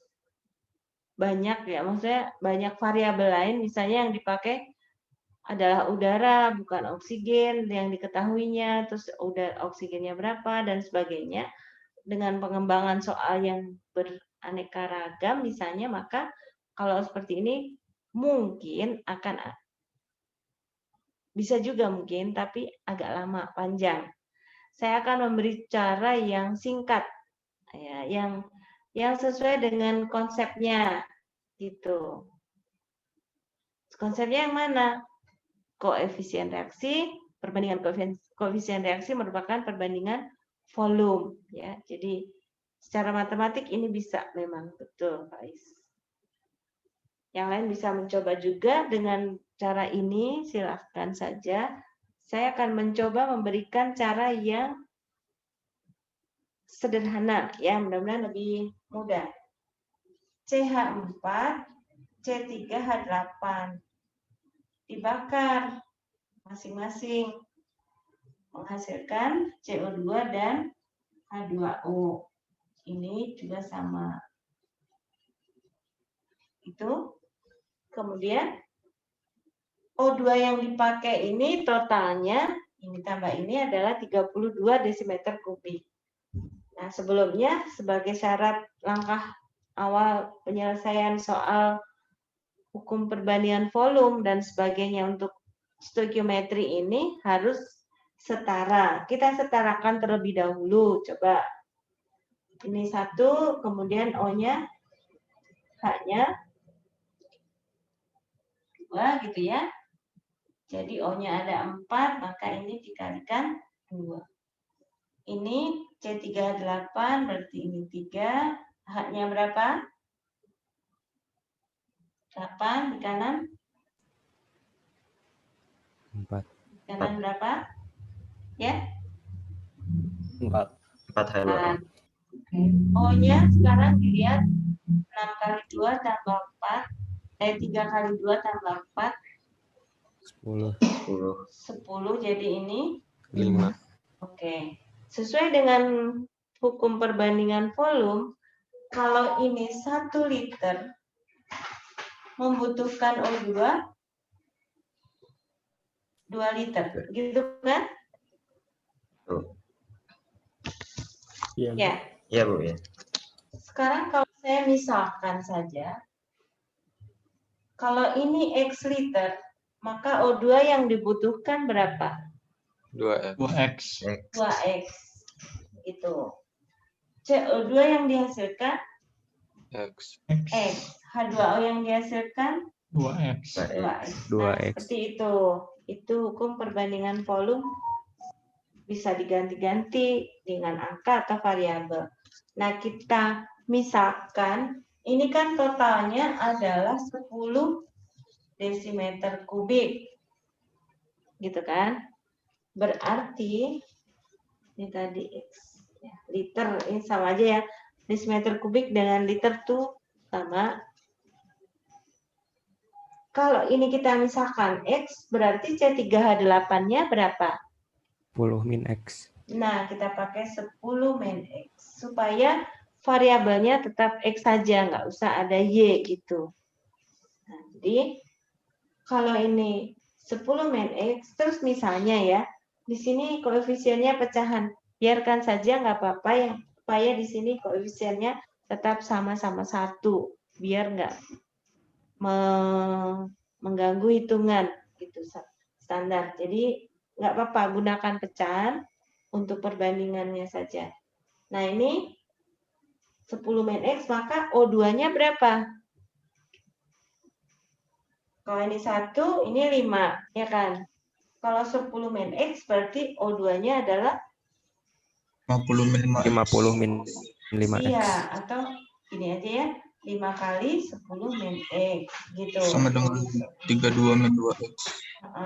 A: banyak ya, maksudnya banyak variabel lain, misalnya yang dipakai adalah udara, bukan oksigen yang diketahuinya, terus oksigennya berapa, dan sebagainya. Dengan pengembangan soal yang beraneka ragam misalnya, maka kalau seperti ini mungkin akan bisa juga mungkin, tapi agak lama, panjang. Saya akan memberi cara yang singkat, ya, yang sesuai dengan konsepnya, gitu. Konsepnya yang mana? Koefisien reaksi, perbandingan koefisien reaksi merupakan perbandingan volume, ya. Jadi secara matematik ini bisa memang betul, Faiz. Yang lain bisa mencoba juga dengan cara ini, silahkan saja. Saya akan mencoba memberikan cara yang sederhana, ya, mudah-mudahan lebih mudah. CH4, C3H8 dibakar masing-masing menghasilkan CO2 dan H2O. Ini juga sama. Itu. Kemudian O2 yang dipakai ini totalnya, ini tambah ini adalah 32 desimeter kubik. Nah, sebelumnya sebagai syarat langkah awal penyelesaian soal hukum perbandingan volume dan sebagainya untuk stoikiometri ini harus setara. Kita setarakan terlebih dahulu. Coba ini 1, kemudian O-nya, H-nya 2 gitu ya. Jadi O-nya ada 4, maka ini dikalikan 2. Ini C3H8 berarti ini 3. H-nya berapa? 8 di kanan.
C: 4.
A: Kanan berapa? Ya?
C: 4.
I: 4H2O.
A: O-nya sekarang dilihat 6 kali 2 tambah 4. 3 kali 2 tambah 4.
C: 10.
A: 10, jadi ini
C: 5.
A: Oke. Sesuai dengan hukum perbandingan volume, kalau ini 1 liter membutuhkan O2 2 liter, gitu kan?
C: Iya.
A: Ya.
I: Iya, Bu, ya.
A: Sekarang kalau saya misalkan saja, kalau ini X liter, maka O2 yang dibutuhkan berapa?
E: 2X.
A: 2X. Gitu. CO2 yang dihasilkan
J: X.
A: X. H2O yang dihasilkan
E: 2X.
A: 2X.
C: 2X.
A: Nah, seperti itu. Itu hukum perbandingan volume bisa diganti-ganti dengan angka atau variabel. Nah, kita misalkan ini kan totalnya adalah 10 desimeter kubik. Gitu kan? Berarti ini tadi X ya, liter ini sama aja ya. Desimeter kubik dengan liter tuh sama. Kalau ini kita misalkan X, berarti C3H8-nya berapa?
C: 10 min X.
A: Nah, kita pakai 10 min X. Supaya variabelnya tetap X saja, nggak usah ada Y gitu. Nah, jadi, kalau ini 10 min X, terus misalnya ya, di sini koefisiennya pecahan. Biarkan saja, nggak apa-apa ya, supaya di sini koefisiennya tetap sama-sama 1. Biar nggak mengganggu hitungan gitu standar. Jadi nggak apa-apa gunakan pecahan untuk perbandingannya saja. Nah ini 10 min X maka O2-nya berapa? Kalau ini 1, ini 5 ya kan? Kalau 10 min X berarti O2-nya adalah
F: 50 min 5X.
C: 50 min 5X.
A: Iya, atau ini aja ya. 5 kali 10 min X gitu.
F: Sama dengan 32 min 2X.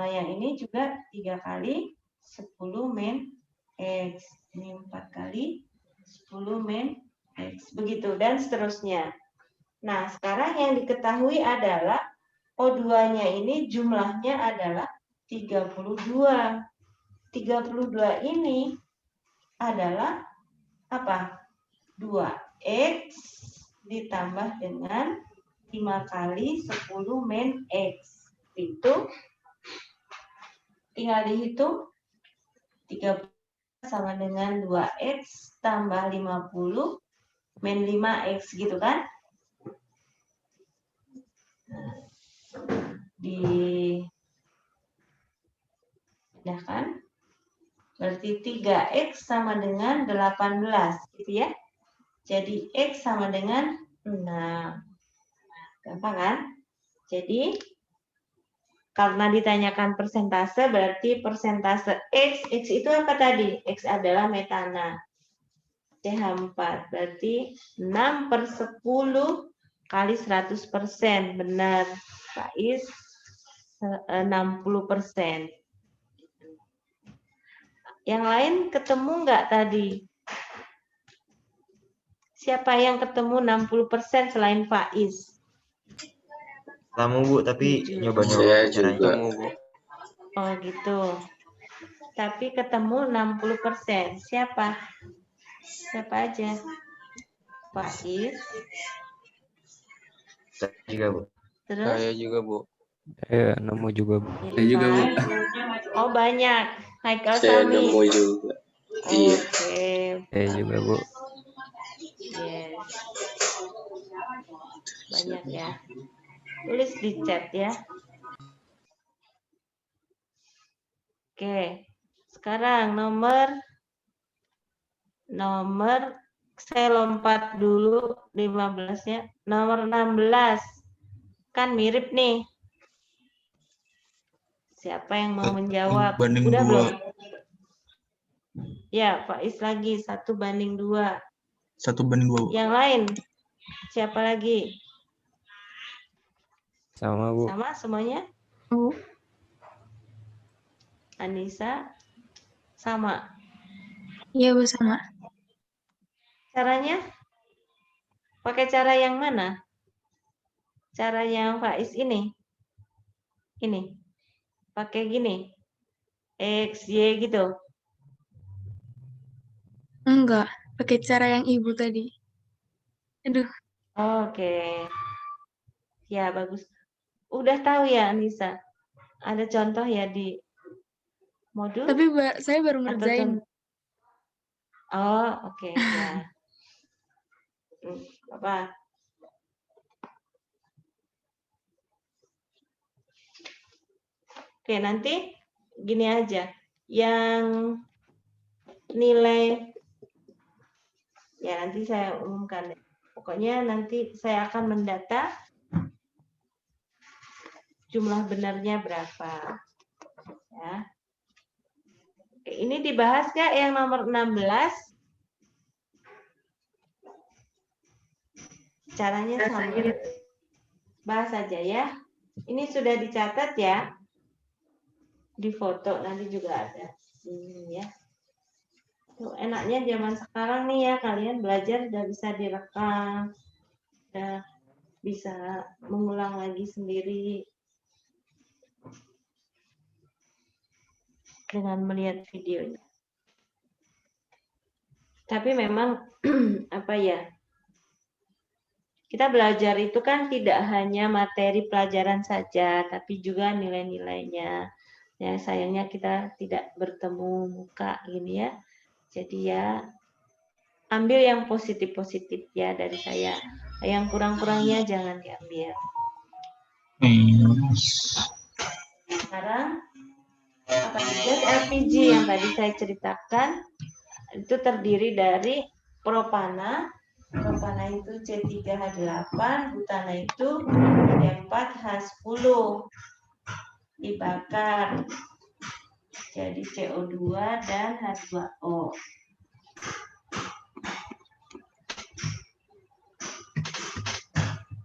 A: Yang ini juga 3 kali 10 min X. Ini 4 kali 10 min X. Begitu dan seterusnya. Nah, sekarang yang diketahui adalah O2-nya ini jumlahnya adalah 32. 32 ini adalah apa? 2X ditambah dengan 5 kali 10 min X. Itu tinggal dihitung 30 sama dengan 2X tambah 50 min 5X gitu kan? Dipindahkan. Berarti 3X sama dengan 18 gitu ya. Jadi X sama dengan 6. Gampang kan? Jadi karena ditanyakan persentase, berarti persentase X itu apa tadi? X adalah metana. CH4, berarti 6/10 kali 100%. Benar, Faiz 60%. Yang lain ketemu nggak tadi? Siapa yang ketemu 60% selain Faiz?
I: Kamu Bu, tapi
J: Saya
I: nyoba-nyoba
J: juga.
I: caranya.
A: Oh gitu. Tapi ketemu 60%. Siapa? Siapa aja? Faiz.
I: Saya juga Bu.
A: Terus?
J: Saya juga, Bu.
C: Nemu juga, Bu.
J: Saya juga, Bu.
A: Oh banyak. Haikal
J: Saya
A: Sami.
J: nemu juga. Iya.
A: Oke.
C: Saya juga, Bu.
A: Yes. Banyak ya. Tulis di chat ya. Oke. Sekarang nomor saya lompat dulu 15-nya. Nomor 16. Kan mirip nih. Siapa yang mau menjawab?
F: Banding
A: Udah
F: 2.
A: belum? Ya, Faiz lagi 1/2.
F: 1/2.
A: Yang lain? Siapa lagi?
C: Sama, Bu.
A: Sama semuanya?
G: Bu.
A: Anissa? Sama.
G: Iya, Bu, sama.
A: Caranya? Pakai cara yang mana? Cara yang Faiz ini? Ini. Pakai gini. X, Y gitu.
G: Enggak, pakai cara yang Ibu tadi. Aduh,
A: Oke. Ya, bagus. Udah tahu ya, Anissa? Ada contoh ya di modul?
G: tapi saya baru
A: Atau
G: ngerjain.
A: Oh, oke. Ya. Apa? Oke, nanti gini aja. Yang nilai, ya nanti saya umumkan deh. Pokoknya nanti saya akan mendata jumlah benarnya berapa. Ya. Oke, ini dibahas nggak yang nomor 16? Caranya sama. Bahas saja ya. Ini sudah dicatat ya. Di foto nanti juga ada. Ini ya. Tuh, enaknya zaman sekarang nih ya, kalian belajar udah bisa direkam, udah bisa mengulang lagi sendiri dengan melihat videonya. Tapi memang apa ya, kita belajar itu kan tidak hanya materi pelajaran saja, tapi juga nilai-nilainya. Ya, sayangnya kita tidak bertemu muka gini ya. Jadi ya ambil yang positif-positif ya dari saya. Yang kurang-kurangnya jangan diambil. Sekarang apa gas LPG yang tadi saya ceritakan itu terdiri dari propana. Propana itu C3H8, butana itu C4H10 dibakar. Jadi CO2 dan H2O.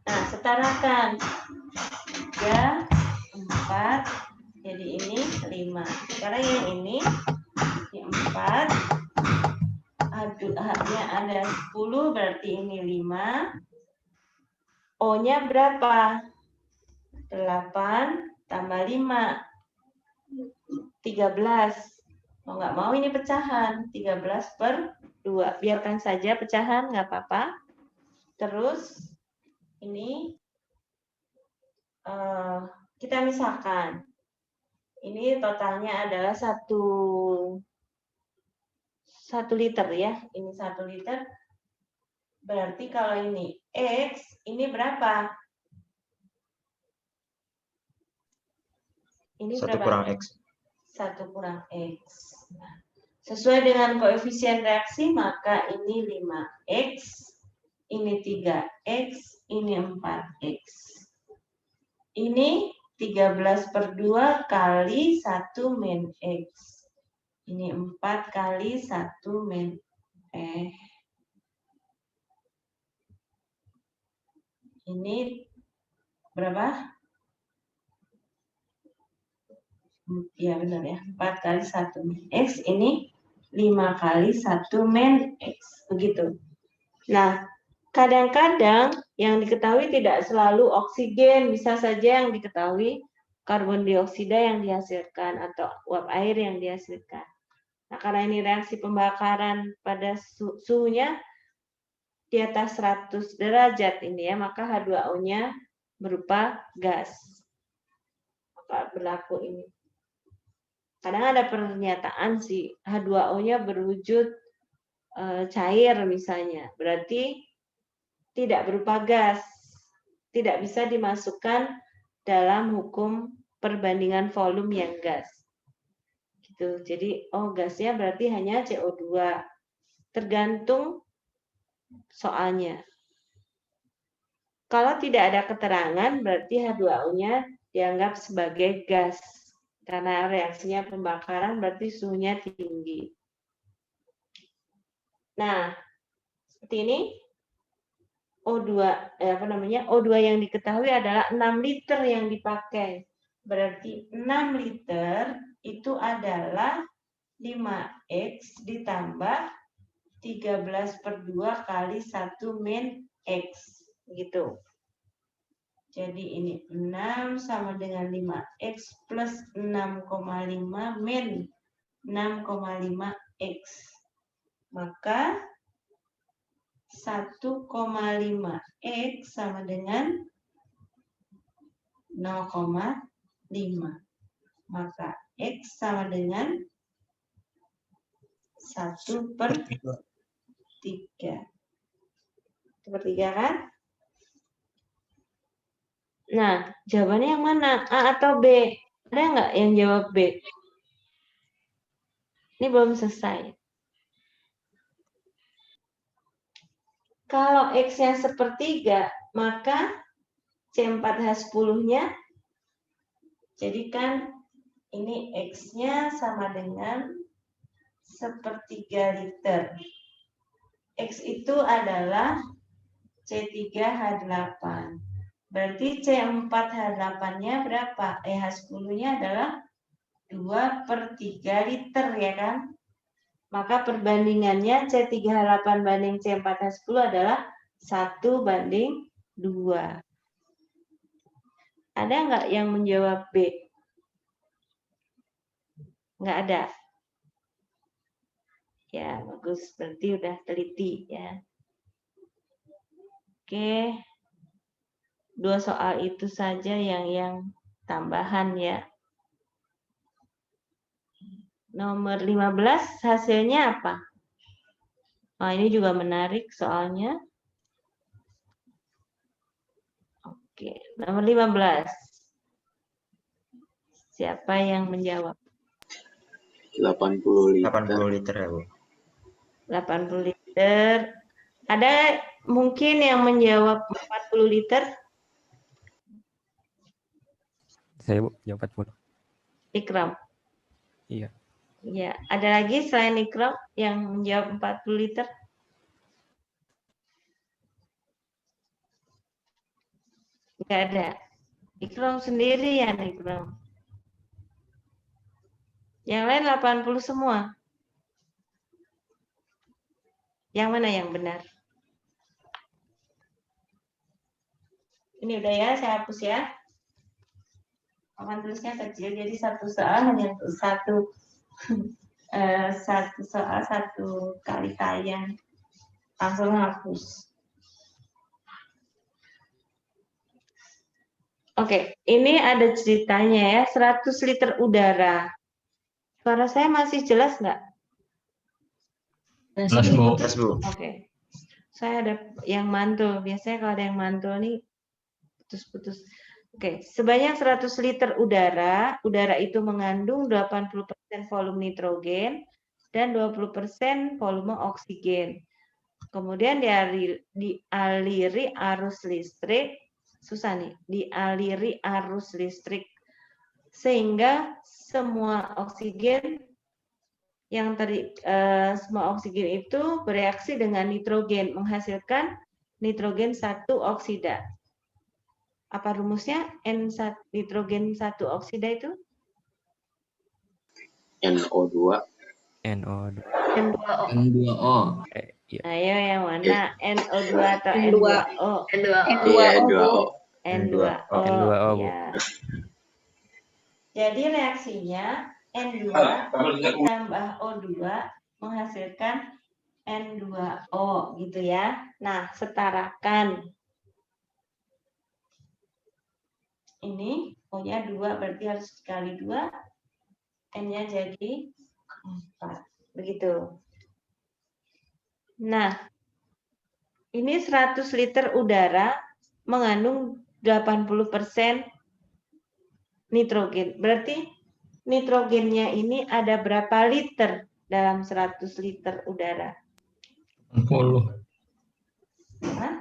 A: Nah, setarakan 3, 4, jadi ini 5. Sekarang yang ini 4, H-nya ada 10, berarti ini 5. O-nya berapa? 8 tambah 5. 13. Mau nggak mau ini pecahan. 13/2. Biarkan saja pecahan, nggak apa-apa. Terus ini kita misalkan. Ini totalnya adalah 1 liter ya. Ini 1 liter. Berarti kalau ini X, ini berapa? Ini
I: 1
A: berapa?
I: kurang X.
A: 1 kurang X. Nah, sesuai dengan koefisien reaksi, maka ini 5X, ini 3X, ini 4X. Ini 13/2 kali 1 min X. Ini 4 kali 1 min Ini berapa? Ya benar ya, 4 kali 1 min X, ini 5 kali 1 min X, begitu. Nah, kadang-kadang yang diketahui tidak selalu oksigen, bisa saja yang diketahui karbon dioksida yang dihasilkan atau uap air yang dihasilkan. Nah, karena ini reaksi pembakaran pada suhunya di atas 100 derajat ini ya, maka H2O-nya berupa gas. Maka berlaku ini. Kadang ada pernyataan sih H2O-nya berwujud cair misalnya, berarti tidak berupa gas, tidak bisa dimasukkan dalam hukum perbandingan volume yang gas. Gitu. Jadi gasnya berarti hanya CO2. Tergantung soalnya. Kalau tidak ada keterangan berarti H2O-nya dianggap sebagai gas. Karena reaksinya pembakaran berarti suhunya tinggi. Nah, seperti ini O2 O2 yang diketahui adalah 6 liter yang dipakai. Berarti 6 liter itu adalah 5X ditambah 13/2 kali 1 min X. Gitu. Jadi ini 6 sama dengan 5X plus 6,5 min 6,5X. Maka 1,5X sama dengan 0,5. Maka X sama dengan 1/3. 1/3 kan? Nah, jawabannya yang mana? A atau B? Ada nggak yang jawab B? Ini belum selesai. Kalau X-nya sepertiga, maka C4H10-nya, jadikan ini X-nya sama dengan sepertiga liter. X itu adalah C3H8. Berarti C4H8-nya berapa? H10-nya adalah 2/3 liter, ya kan? Maka perbandingannya C3H8 banding C4H10 adalah 1/2. Ada nggak yang menjawab B? Nggak ada. Ya, bagus. Berarti udah teliti ya. Oke. 2 soal itu saja yang tambahan ya. Nomor 15 hasilnya apa? Nah, ini juga menarik soalnya. Oke, nomor 15. Siapa yang menjawab?
J: 80 liter.
I: 80 liter ya, Bu.
A: 80 liter. Ada mungkin yang menjawab 40 liter?
C: Saya, Bu, jawab 40.
A: Ikram.
C: Iya.
A: Ya, ada lagi selain Ikram yang menjawab 40 liter? Enggak ada. Ikram sendiri ya, Ikram. Yang lain 80 semua. Yang mana yang benar? Ini udah ya, saya hapus ya. Papan tulisnya kecil, jadi satu soal hanya satu soal, satu kali tayang. Langsung hapus. Oke, ini ada ceritanya ya, 100 liter udara. Suara saya masih jelas nggak?
E: Jelas, Bu.
I: Jelas, Bu.
A: Oke. Saya ada yang mantul. Biasanya kalau ada yang mantul nih putus-putus. Oke, sebanyak 100 liter udara itu mengandung 80% volume nitrogen dan 20% volume oksigen. Kemudian dialiri arus listrik, susah nih, dialiri arus listrik sehingga semua oksigen semua oksigen itu bereaksi dengan nitrogen menghasilkan nitrogen 1 oksida. Apa rumusnya? Nitrogen 1 oksida itu?
J: NO2.
C: NO2.
B: N2O.
C: Iya.
A: Ayo yang mana? NO2 atau N2O?
J: Iya, N2O.
A: N2O.
C: N2O, Bu.
A: Ya. Jadi reaksinya N2 ditambah O2 menghasilkan N2O gitu ya. Nah, setarakan. Ini O-nya 2 berarti harus dikali 2. N-nya jadi 4. Begitu. Nah, ini 100 liter udara mengandung 80% nitrogen. Berarti nitrogennya ini ada berapa liter dalam 100 liter udara?
E: 80.
A: 80.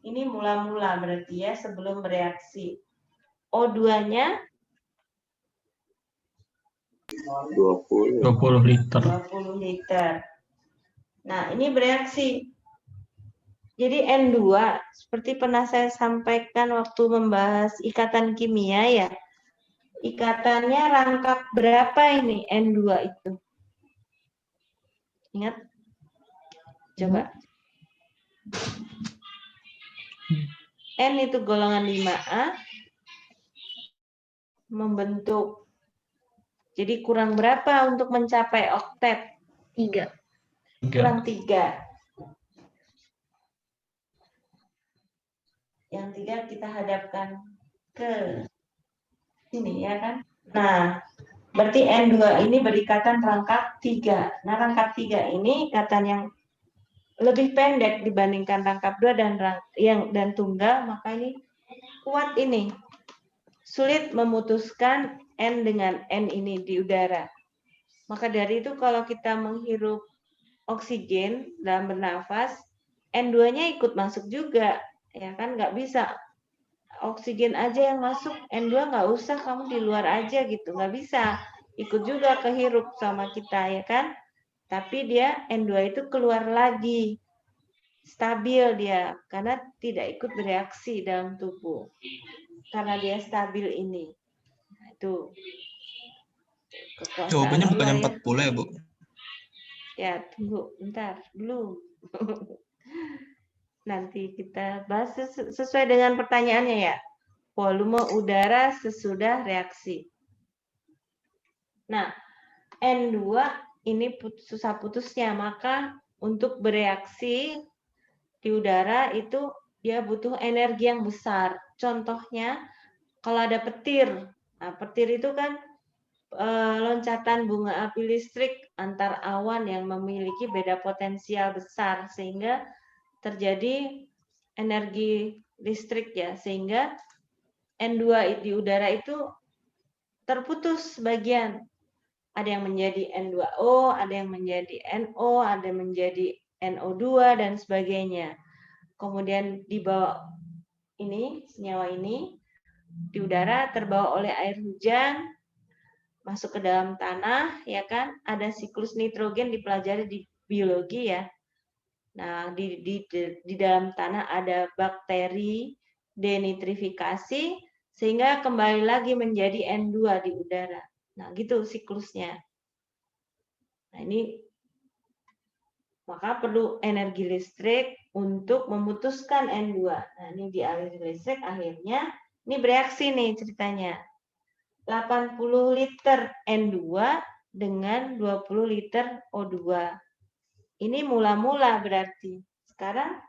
A: Ini mula-mula berarti ya sebelum bereaksi. O2-nya
J: 20.
E: 20 liter.
A: 20 liter. Nah, ini bereaksi. Jadi N2, seperti pernah saya sampaikan waktu membahas ikatan kimia ya. Ikatannya rangkap berapa ini N2 itu? Ingat? Coba. N itu golongan 5A membentuk. Jadi kurang berapa untuk mencapai oktet?
B: 3.
A: Kurang 3. Yang 3 kita hadapkan ke sini ya kan. Nah, berarti N2 ini berikatan rangkap 3. Nah, rangkap 3 ini ikatan yang lebih pendek dibandingkan rangkap 2 dan tunggal, maka ini kuat ini. Sulit memutuskan N dengan N ini di udara. Maka dari itu kalau kita menghirup oksigen dalam bernafas, N2-nya ikut masuk juga, ya kan? Nggak bisa oksigen aja yang masuk, N2 nggak usah, kamu di luar aja gitu, nggak bisa. Ikut juga kehirup sama kita, ya kan? Tapi dia N2 itu keluar lagi, stabil dia, karena tidak ikut bereaksi dalam tubuh. Karena dia stabil ini. Nah, itu. Kekuasaan
F: Jawabannya bukannya
A: Allah ya.
F: 40 ya, Bu?
A: Ya, tunggu, bentar, belum. Nanti kita bahas sesuai dengan pertanyaannya ya. Volume udara sesudah reaksi. Nah, N2 ini susah putusnya, maka untuk bereaksi di udara itu dia butuh energi yang besar. Contohnya, kalau ada petir. Nah, petir itu kan loncatan bunga api listrik antar awan yang memiliki beda potensial besar sehingga terjadi energi listrik ya, sehingga N2 di udara itu terputus sebagian. Ada yang menjadi N2O, ada yang menjadi NO, ada yang menjadi NO2 dan sebagainya. Kemudian dibawa ini, senyawa ini di udara terbawa oleh air hujan masuk ke dalam tanah, ya kan? Ada siklus nitrogen dipelajari di biologi ya. Nah, di dalam tanah ada bakteri denitrifikasi sehingga kembali lagi menjadi N2 di udara. Nah, gitu siklusnya. Nah, ini maka perlu energi listrik untuk memutuskan N2. Nah, ini dialiri listrik akhirnya ini bereaksi nih ceritanya. 80 liter N2 dengan 20 liter O2. Ini mula-mula berarti. Sekarang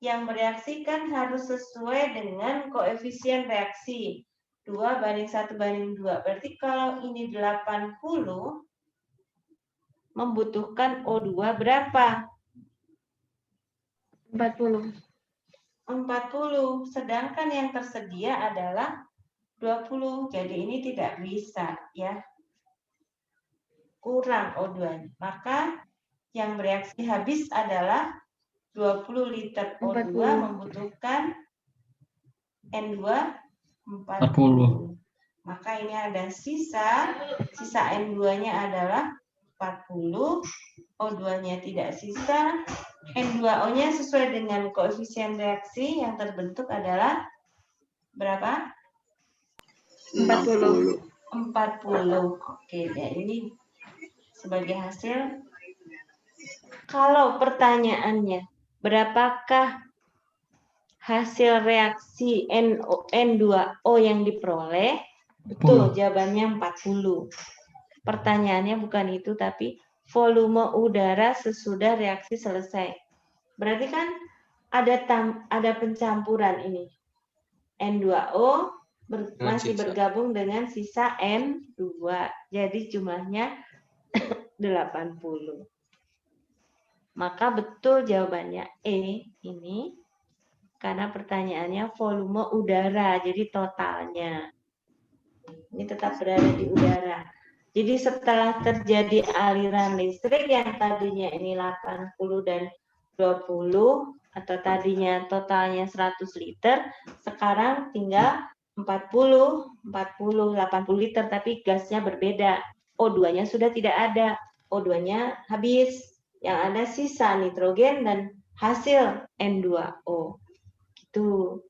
A: yang bereaksi kan harus sesuai dengan koefisien reaksi. 2:1:2. Berarti kalau ini 80, membutuhkan O2 berapa?
B: 40.
A: 40. Sedangkan yang tersedia adalah 20. Jadi ini tidak bisa ya. Kurang O2-nya. Maka yang bereaksi habis adalah 20 liter O2 membutuhkan N2 40. Maka ini ada sisa N2-nya adalah 40, O2-nya tidak sisa, N2O-nya sesuai dengan koefisien reaksi yang terbentuk adalah berapa?
B: 40.
A: 40. Oke, ya ini sebagai hasil. Kalau pertanyaannya, berapakah hasil reaksi N2O yang diperoleh? Betul, jawabannya 40. Pertanyaannya bukan itu, tapi volume udara sesudah reaksi selesai. Berarti kan ada pencampuran ini. N2O masih bergabung dengan sisa N2. Jadi jumlahnya 80. Maka betul jawabannya E ini. Karena pertanyaannya volume udara, jadi totalnya. Ini tetap berada di udara. Jadi setelah terjadi aliran listrik yang tadinya ini 80 dan 20, atau tadinya totalnya 100 liter, sekarang tinggal 80, 80 liter, tapi gasnya berbeda. O2-nya sudah tidak ada. O2-nya habis. Yang ada sisa nitrogen dan hasil N2O. Gitu.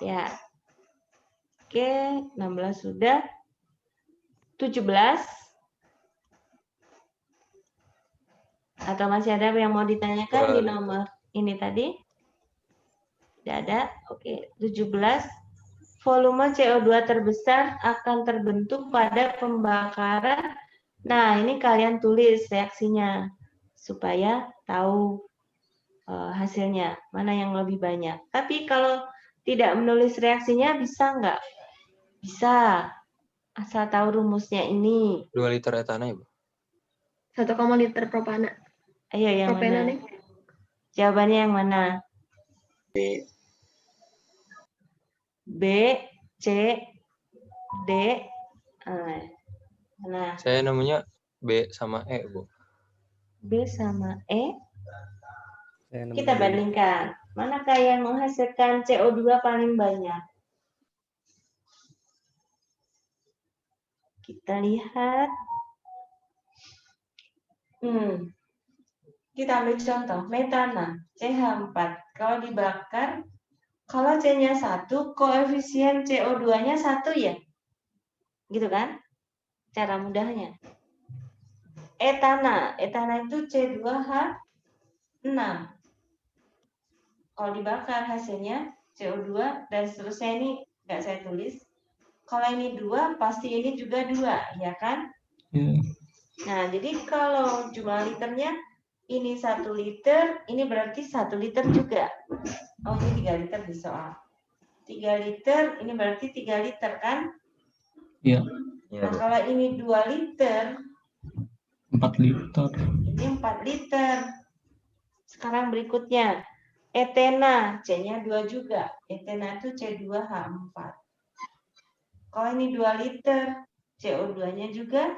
A: Ya. Oke, 16 sudah. 17. Atau masih ada yang mau ditanyakan di nomor ini tadi? Tidak ada. Oke, 17. Volume CO2 terbesar akan terbentuk pada pembakaran. Nah, ini kalian tulis reaksinya supaya tahu hasilnya, mana yang lebih banyak. Tapi kalau tidak menulis reaksinya bisa nggak? Bisa. Asal tahu rumusnya ini.
C: 2 liter etana ya, Bu?
B: 1, liter propana.
A: Ayo yang
B: propana
A: mana?
B: nih.
A: Jawabannya yang mana?
J: B.
A: B, C, D. Mana?
C: Saya namanya B sama E, Bu.
A: B sama E.
C: Saya nemu
A: Kita
C: D.
A: bandingkan. Manakah yang menghasilkan CO2 paling banyak? Kita lihat. Kita ambil contoh, metana, CH4. Kalau dibakar, kalau C-nya 1, koefisien CO2-nya 1 ya? Gitu kan? Cara mudahnya. Etana itu C2H6. Kalau dibakar hasilnya CO2 dan seterusnya ini nggak saya tulis. Kalau ini 2, pasti ini juga 2, ya kan? Nah, jadi kalau jumlah liternya ini 1 liter, ini berarti 1 liter juga. Oh, ini 3 liter di soal. 3 liter, ini berarti 3 liter kan?
E: Iya.
A: Nah, kalau ini 2 liter,
E: 4 liter.
A: ini 4 liter. Sekarang berikutnya, etena, C-nya 2 juga. Etena itu C2H4. Kalau ini 2 liter, CO2-nya juga,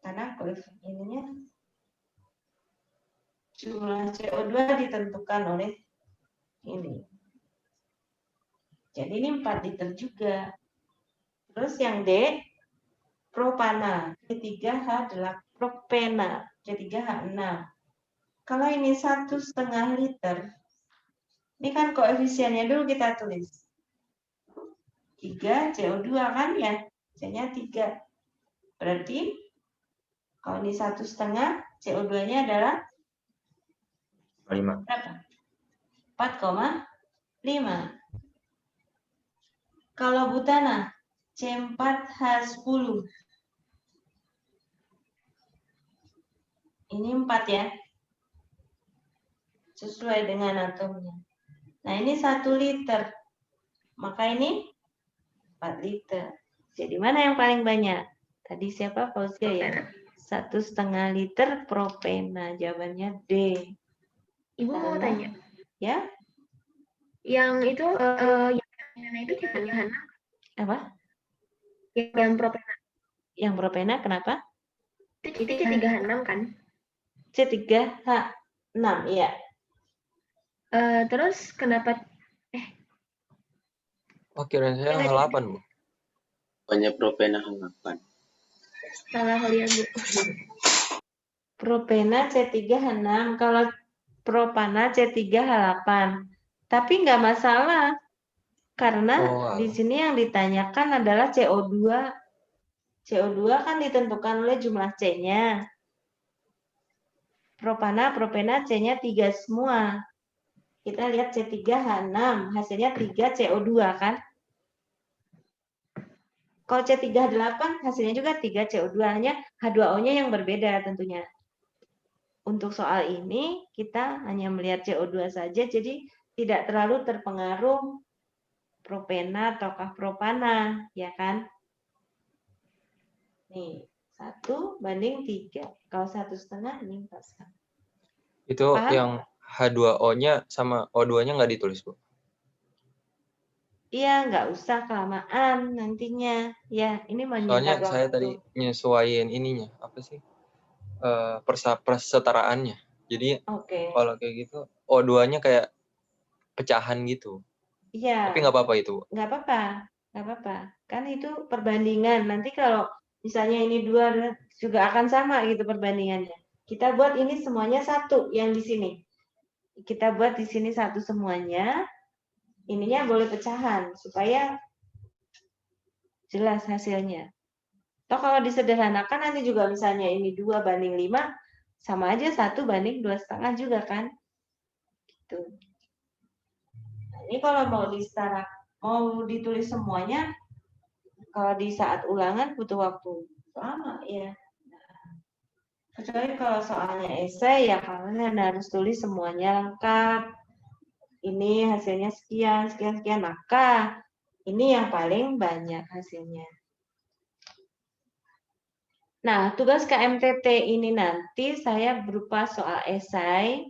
A: karena ininya jumlah CO2 ditentukan oleh ini. Jadi ini 4 liter juga. Terus yang D, propana, C3H8, propena, C3H6. Kalau ini 1,5 liter, ini kan koefisiennya dulu kita tulis. 3 CO2 kan ya, C-nya 3. Berarti kalau ini 1,5, CO2-nya adalah
I: 5.
A: berapa? 4,5. Kalau butana, C4H10. Ini 4 ya. Sesuai dengan atomnya. Nah, ini 1 liter. Maka ini 4 liter. Jadi mana yang paling banyak? Tadi siapa? Fauzia ya? 1,5 liter propena. Jawabannya D.
B: Ibu mau tanya.
A: Ya?
B: Yang itu, yang itu C3H6.
A: Apa?
B: Yang propena.
A: Yang propena kenapa?
B: Itu C3H6 kan?
A: C3H6, iya.
B: Terus kenapa?
K: Oh, kirain saya H8, Bu.
J: Banyak propena H8.
B: Salah lihat, Bu.
A: Propena C3H6, kalau propana C3H8. Tapi nggak masalah, karena di sini yang ditanyakan adalah CO2. CO2 kan ditentukan oleh jumlah C-nya. Propana, propena C-nya 3 semua. Kita lihat C3H6, hasilnya 3 CO2 kan? Kalau C3H8 hasilnya juga 3 CO2, hanya H2O-nya yang berbeda tentunya. Untuk soal ini kita hanya melihat CO2 saja, jadi tidak terlalu terpengaruh propena ataukah propana, ya kan? Nih, 1 banding 3. Kalau 1,5 ini 4.
K: Itu
A: Paham?
K: yang H2O-nya sama O2-nya nggak ditulis, Bu?
A: Iya, nggak usah kelamaan nantinya. Ya, ini menyingkat
K: Soalnya
A: waktu.
K: saya tadi nyesuaiin ininya, apa sih? Persetaraannya. Jadi kalau kayak gitu, O2-nya kayak pecahan gitu.
A: Iya.
K: Tapi nggak apa-apa itu, Bu.
A: Nggak apa-apa. Kan itu perbandingan. Nanti kalau misalnya ini 2 juga akan sama gitu perbandingannya. Kita buat ini semuanya 1 yang di sini. Kita buat di sini 1 semuanya. Ininya boleh pecahan supaya jelas hasilnya. Toh kalau disederhanakan nanti juga misalnya ini 2 banding 5 sama aja 1 banding 2,5 juga kan. Gitu. Nah, ini kalau mau ditulis semuanya, kalau di saat ulangan butuh waktu lama ya. Kecuali kalau soalnya esai ya kalian harus tulis semuanya lengkap. Ini hasilnya sekian. Maka ini yang paling banyak hasilnya. Nah, tugas KMTT ini nanti saya berupa soal esai.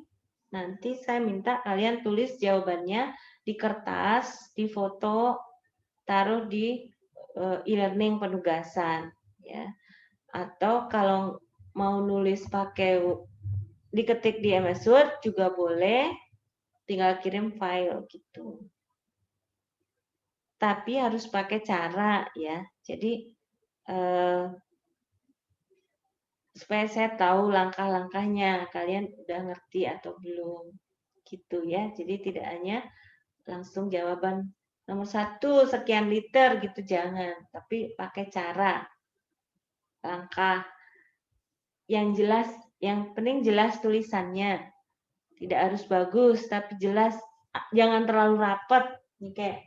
A: Nanti saya minta kalian tulis jawabannya di kertas, di foto, taruh di e-learning penugasan. Ya. Atau kalau mau nulis pakai diketik di MS Word juga boleh, tinggal kirim file gitu. Tapi harus pakai cara ya. Jadi supaya saya tahu langkah-langkahnya, kalian udah ngerti atau belum gitu ya. Jadi tidak hanya langsung jawaban nomor 1 sekian liter gitu, jangan, tapi pakai cara, langkah yang jelas, yang penting jelas tulisannya, tidak harus bagus tapi jelas, jangan terlalu rapat, ini kayak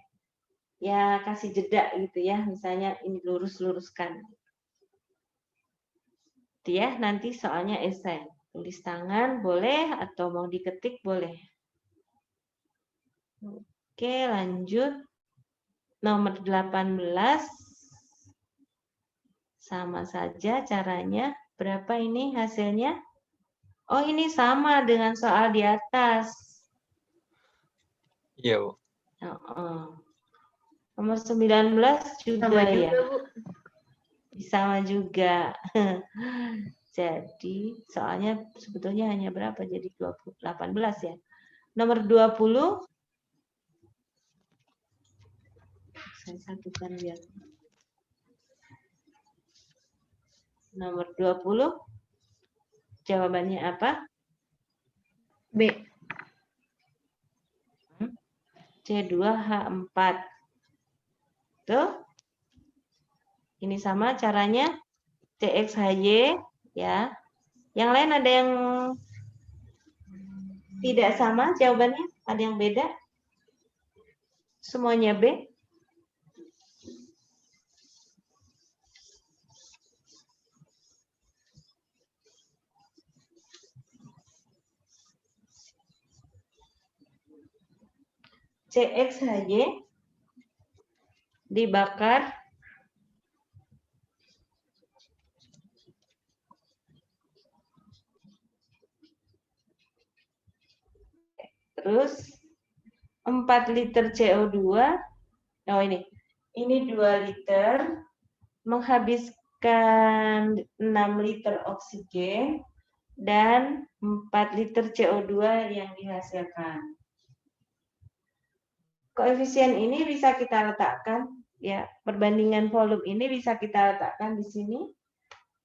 A: ya kasih jeda gitu ya, misalnya ini lurus-luruskan. Itu ya, nanti soalnya esai. Tulis tangan boleh atau mau diketik boleh. Oke, lanjut. Nomor 18. Sama saja caranya. Berapa ini hasilnya? Oh, ini sama dengan soal di atas.
K: Iya, Bu.
A: Nomor 19 juga
B: Sama
A: ya.
B: juga, Bu.
A: Sama juga. Jadi soalnya sebetulnya hanya berapa? Jadi 18 ya. Nomor 20. Saya satukan biar. Nomor 20. Jawabannya apa?
B: B.
A: C2H4. Tuh. Ini sama caranya CXHY ya. Yang lain ada yang tidak sama jawabannya? Ada yang beda? Semuanya B? CXHY dibakar terus 4 liter CO2, oh ini 2 liter menghabiskan 6 liter oksigen dan 4 liter CO2 yang dihasilkan. Koefisien ini bisa kita letakkan, ya, perbandingan volume ini bisa kita letakkan di sini.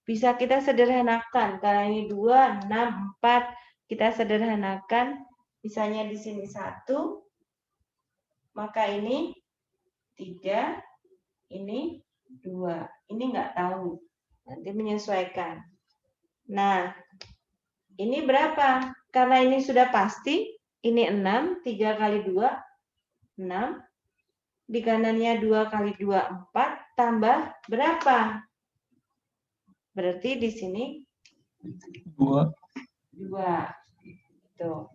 A: Bisa kita sederhanakan, karena ini 2, 6, 4, kita sederhanakan, misalnya di sini 1, maka ini 3, ini 2. Ini nggak tahu, nanti menyesuaikan. Nah, ini berapa? Karena ini sudah pasti, ini 6, 3 kali 2, 6. Di kanannya 2 kali 2, 4. Tambah berapa? Berarti di sini
E: 2.
A: 2. Tuh.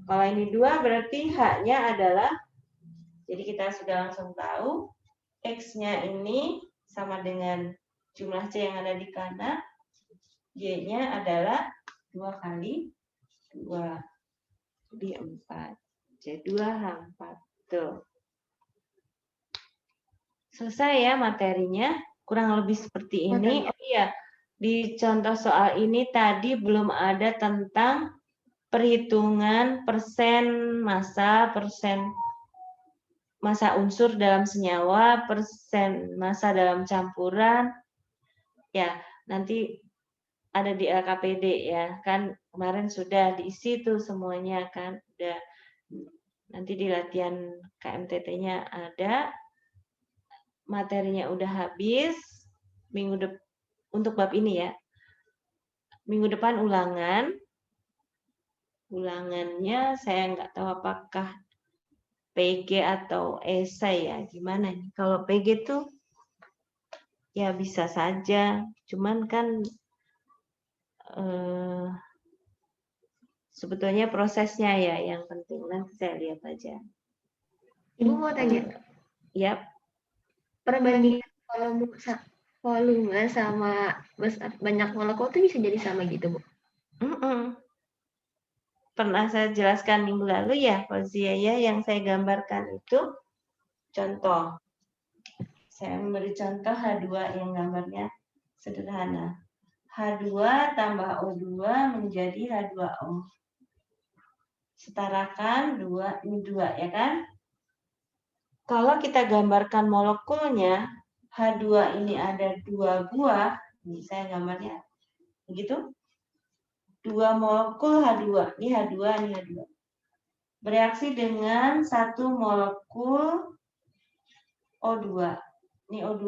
A: Kalau ini 2 berarti H-nya adalah, jadi kita sudah langsung tahu, X-nya ini sama dengan jumlah C yang ada di kanan, Y-nya adalah 2 kali 2. Jadi 4. C2H4. Tuh. Selesai ya materinya, kurang lebih seperti ini. Oh iya, di contoh soal ini tadi belum ada tentang perhitungan persen massa unsur dalam senyawa, persen massa dalam campuran. Ya, nanti ada di LKPD ya, kan kemarin sudah diisi tuh semuanya kan, udah. Nanti di latihan KMTT-nya ada, materinya udah habis, untuk bab ini ya. Minggu depan ulangannya saya nggak tahu apakah PG atau esai ya, gimana nih. Kalau PG tuh ya bisa saja, cuman kan sebetulnya prosesnya ya yang penting, nanti saya lihat aja.
B: Ibu mau tanya?
A: Yap.
B: Perbandingan volume sama banyak molekul itu bisa jadi sama gitu, Bu?
A: Pernah saya jelaskan minggu lalu ya, Fauzia ya, yang saya gambarkan itu contoh. Saya memberi contoh H2 yang gambarnya sederhana. H2 tambah O2 menjadi H2O. Setarakan 2, ini 2 ya kan? Kalau kita gambarkan molekulnya, H2 ini ada 2 buah, ini saya gambarnya begitu. 2 molekul H2, ini H2, ini H2. Bereaksi dengan 1 molekul O2. Ini O2.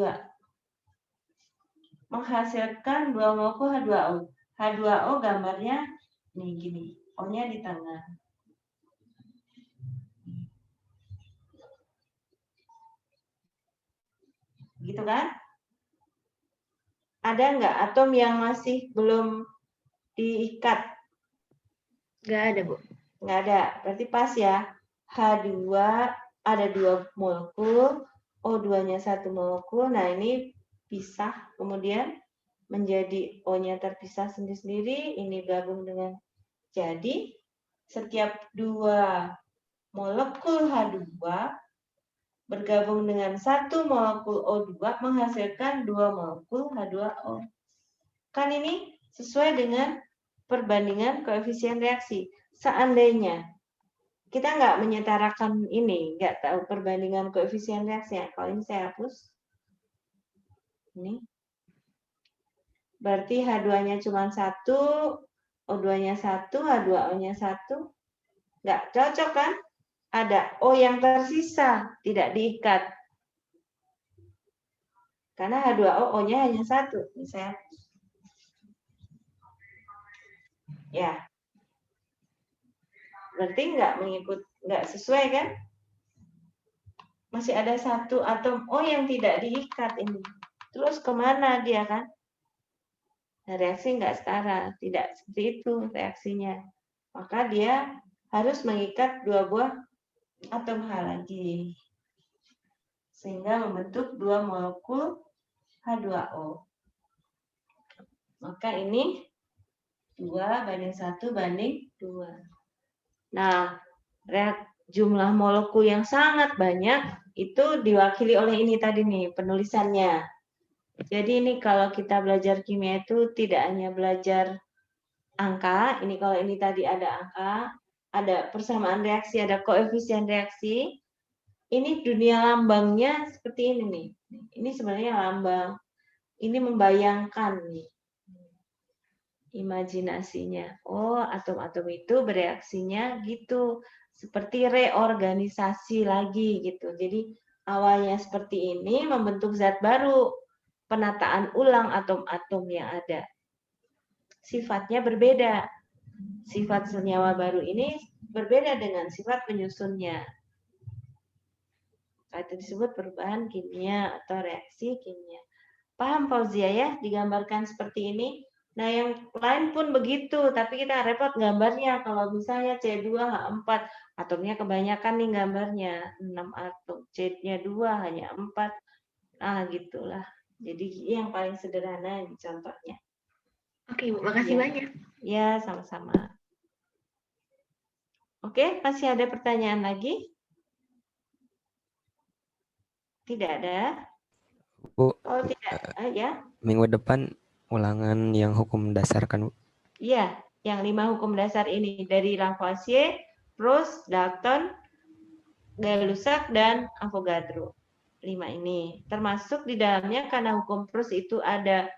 A: Menghasilkan 2 molekul H2O. H2O gambarnya nih gini, O-nya di tengah. Gitu kan? Ada nggak atom yang masih belum diikat?
B: Nggak ada, Bu.
A: Nggak ada. Berarti pas ya. H2 ada 2 molekul, O2-nya 1 molekul. Nah, ini pisah, kemudian menjadi O-nya terpisah sendiri-sendiri, ini gabung dengan. Jadi, setiap 2 molekul H2 bergabung dengan 1 molekul O2 menghasilkan 2 molekul H2O. Kan ini sesuai dengan perbandingan koefisien reaksi. Seandainya kita nggak menyetarakan ini, nggak tahu perbandingan koefisien reaksi. Kalau ini saya hapus. Ini. Berarti H2-nya cuma 1, O2-nya 1, H2O-nya 1. Nggak cocok kan? Ada O yang tersisa, tidak diikat. Karena H2O, O-nya hanya 1. Ini saya hapus. Ya. Berarti nggak sesuai kan? Masih ada 1 atom O yang tidak diikat ini. Terus kemana dia kan? Nah, reaksi nggak setara, tidak seperti itu reaksinya. Maka dia harus mengikat 2 buah atom H lagi. Sehingga membentuk 2 molekul H2O. Maka ini 2:1:2. Nah, jumlah molekul yang sangat banyak itu diwakili oleh ini tadi nih penulisannya. Jadi ini kalau kita belajar kimia itu tidak hanya belajar angka, ini kalau ini tadi ada angka, ada persamaan reaksi, ada koefisien reaksi. Ini dunia lambangnya seperti ini nih. Ini sebenarnya lambang. Ini membayangkan nih. Imajinasinya. Oh, atom-atom itu bereaksinya gitu. Seperti reorganisasi lagi gitu. Jadi awalnya seperti ini membentuk zat baru. Penataan ulang atom-atom yang ada. Sifatnya berbeda. Sifat senyawa baru ini berbeda dengan sifat penyusunnya. Itu disebut perubahan kimia atau reaksi kimia. Paham Fauzia ya? Digambarkan seperti ini. Nah, yang lain pun begitu, tapi kita repot gambarnya. Kalau misalnya C2H4, atomnya kebanyakan nih gambarnya, 6 atom. C-nya 2, hanya 4. Ah, gitulah. Jadi yang paling sederhana ini contohnya.
B: Oke, Bu. Makasih banyak.
A: Ya, sama-sama. Oke, masih ada pertanyaan lagi? Tidak ada?
C: Bu,
A: Oh, tidak. Ya.
C: minggu depan ulangan yang hukum dasar kan, Bu?
A: Iya, yang 5 hukum dasar ini dari Lavoisier, Proust, Dalton, Gay-Lussac, dan Avogadro. 5 ini. Termasuk di dalamnya karena hukum Proust itu ada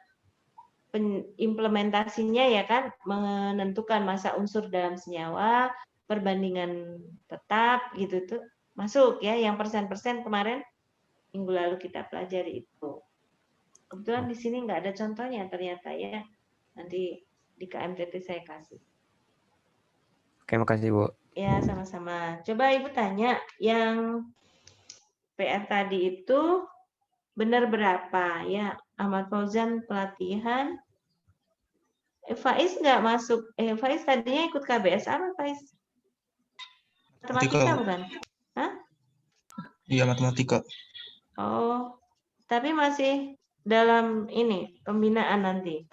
A: implementasinya ya kan, menentukan massa unsur dalam senyawa, perbandingan tetap gitu tuh masuk ya, yang persen-persen kemarin minggu lalu kita pelajari itu. Kebetulan di sini nggak ada contohnya ternyata ya. Nanti di KMTT saya kasih.
C: Oke, makasih Bu.
A: Ya, sama-sama. Coba Ibu tanya, yang PR tadi itu benar berapa ya? Ahmad Fauzan pelatihan. Faiz nggak masuk. Faiz tadinya ikut KBS apa Faiz? Matematika bukan? Hah?
F: Iya, matematika.
A: Oh, tapi masih dalam ini pembinaan nanti.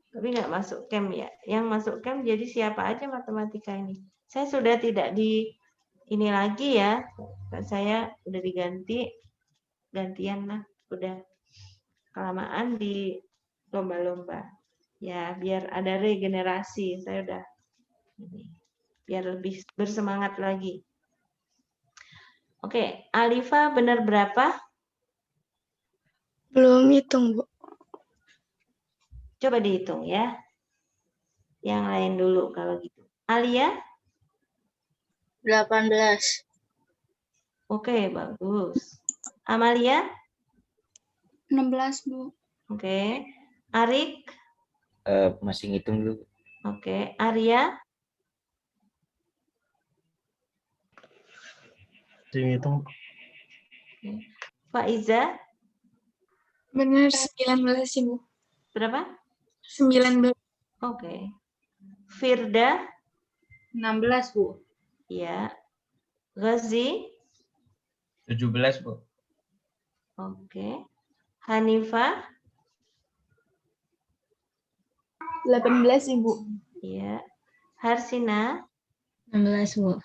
A: Tapi nggak masuk camp ya. Yang masuk camp jadi siapa aja matematika ini. Saya sudah tidak di ini lagi ya. Saya udah diganti. Gantian lah. Udah. kelamaan di lomba-lomba. Ya, biar ada regenerasi. Saya udah ini. Biar lebih bersemangat lagi. Oke, Alifa benar berapa?
L: Belum hitung, Bu.
A: Coba dihitung ya. Yang lain dulu kalau gitu. Alia?
H: 18.
A: Oke, bagus. Amalia?
L: 16, Bu.
A: Oke. Arik?
I: Masih ngitung dulu.
A: Oke. Arya?
E: Masih ngitung.
A: Faiza?
L: Benar 19, Ibu.
A: Berapa?
L: 19.
A: Oke. Firda?
H: 16, Bu.
A: Ya. Ghazi?
K: 17, Bu.
A: Oke. Hanifah?
L: 18, Ibu.
A: Ya. Harsina?
G: 16, Bu.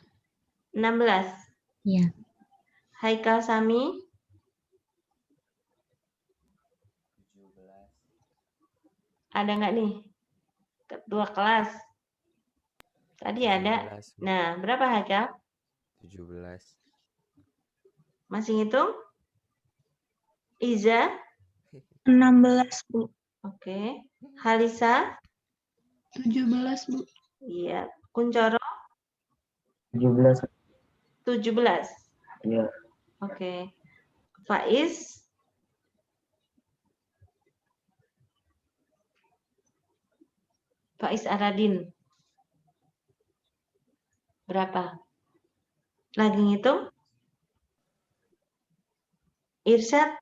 A: 16.
G: Iya.
A: Haikal Sami?
C: 17.
A: Ada nggak nih? Ketua kelas. Tadi ada.
C: 17, Bu.
A: Nah, berapa Haikal?
C: 17.
A: Masih ngitung? Iza?
H: 16, Bu.
A: Oke. Halisa?
L: 17, Bu.
A: Iya. Kuncoro?
I: 17.
A: 17.
I: Iya.
A: Oke. Faiz? Faiz Aradin. Berapa? Lagi ngitung? Irsyad?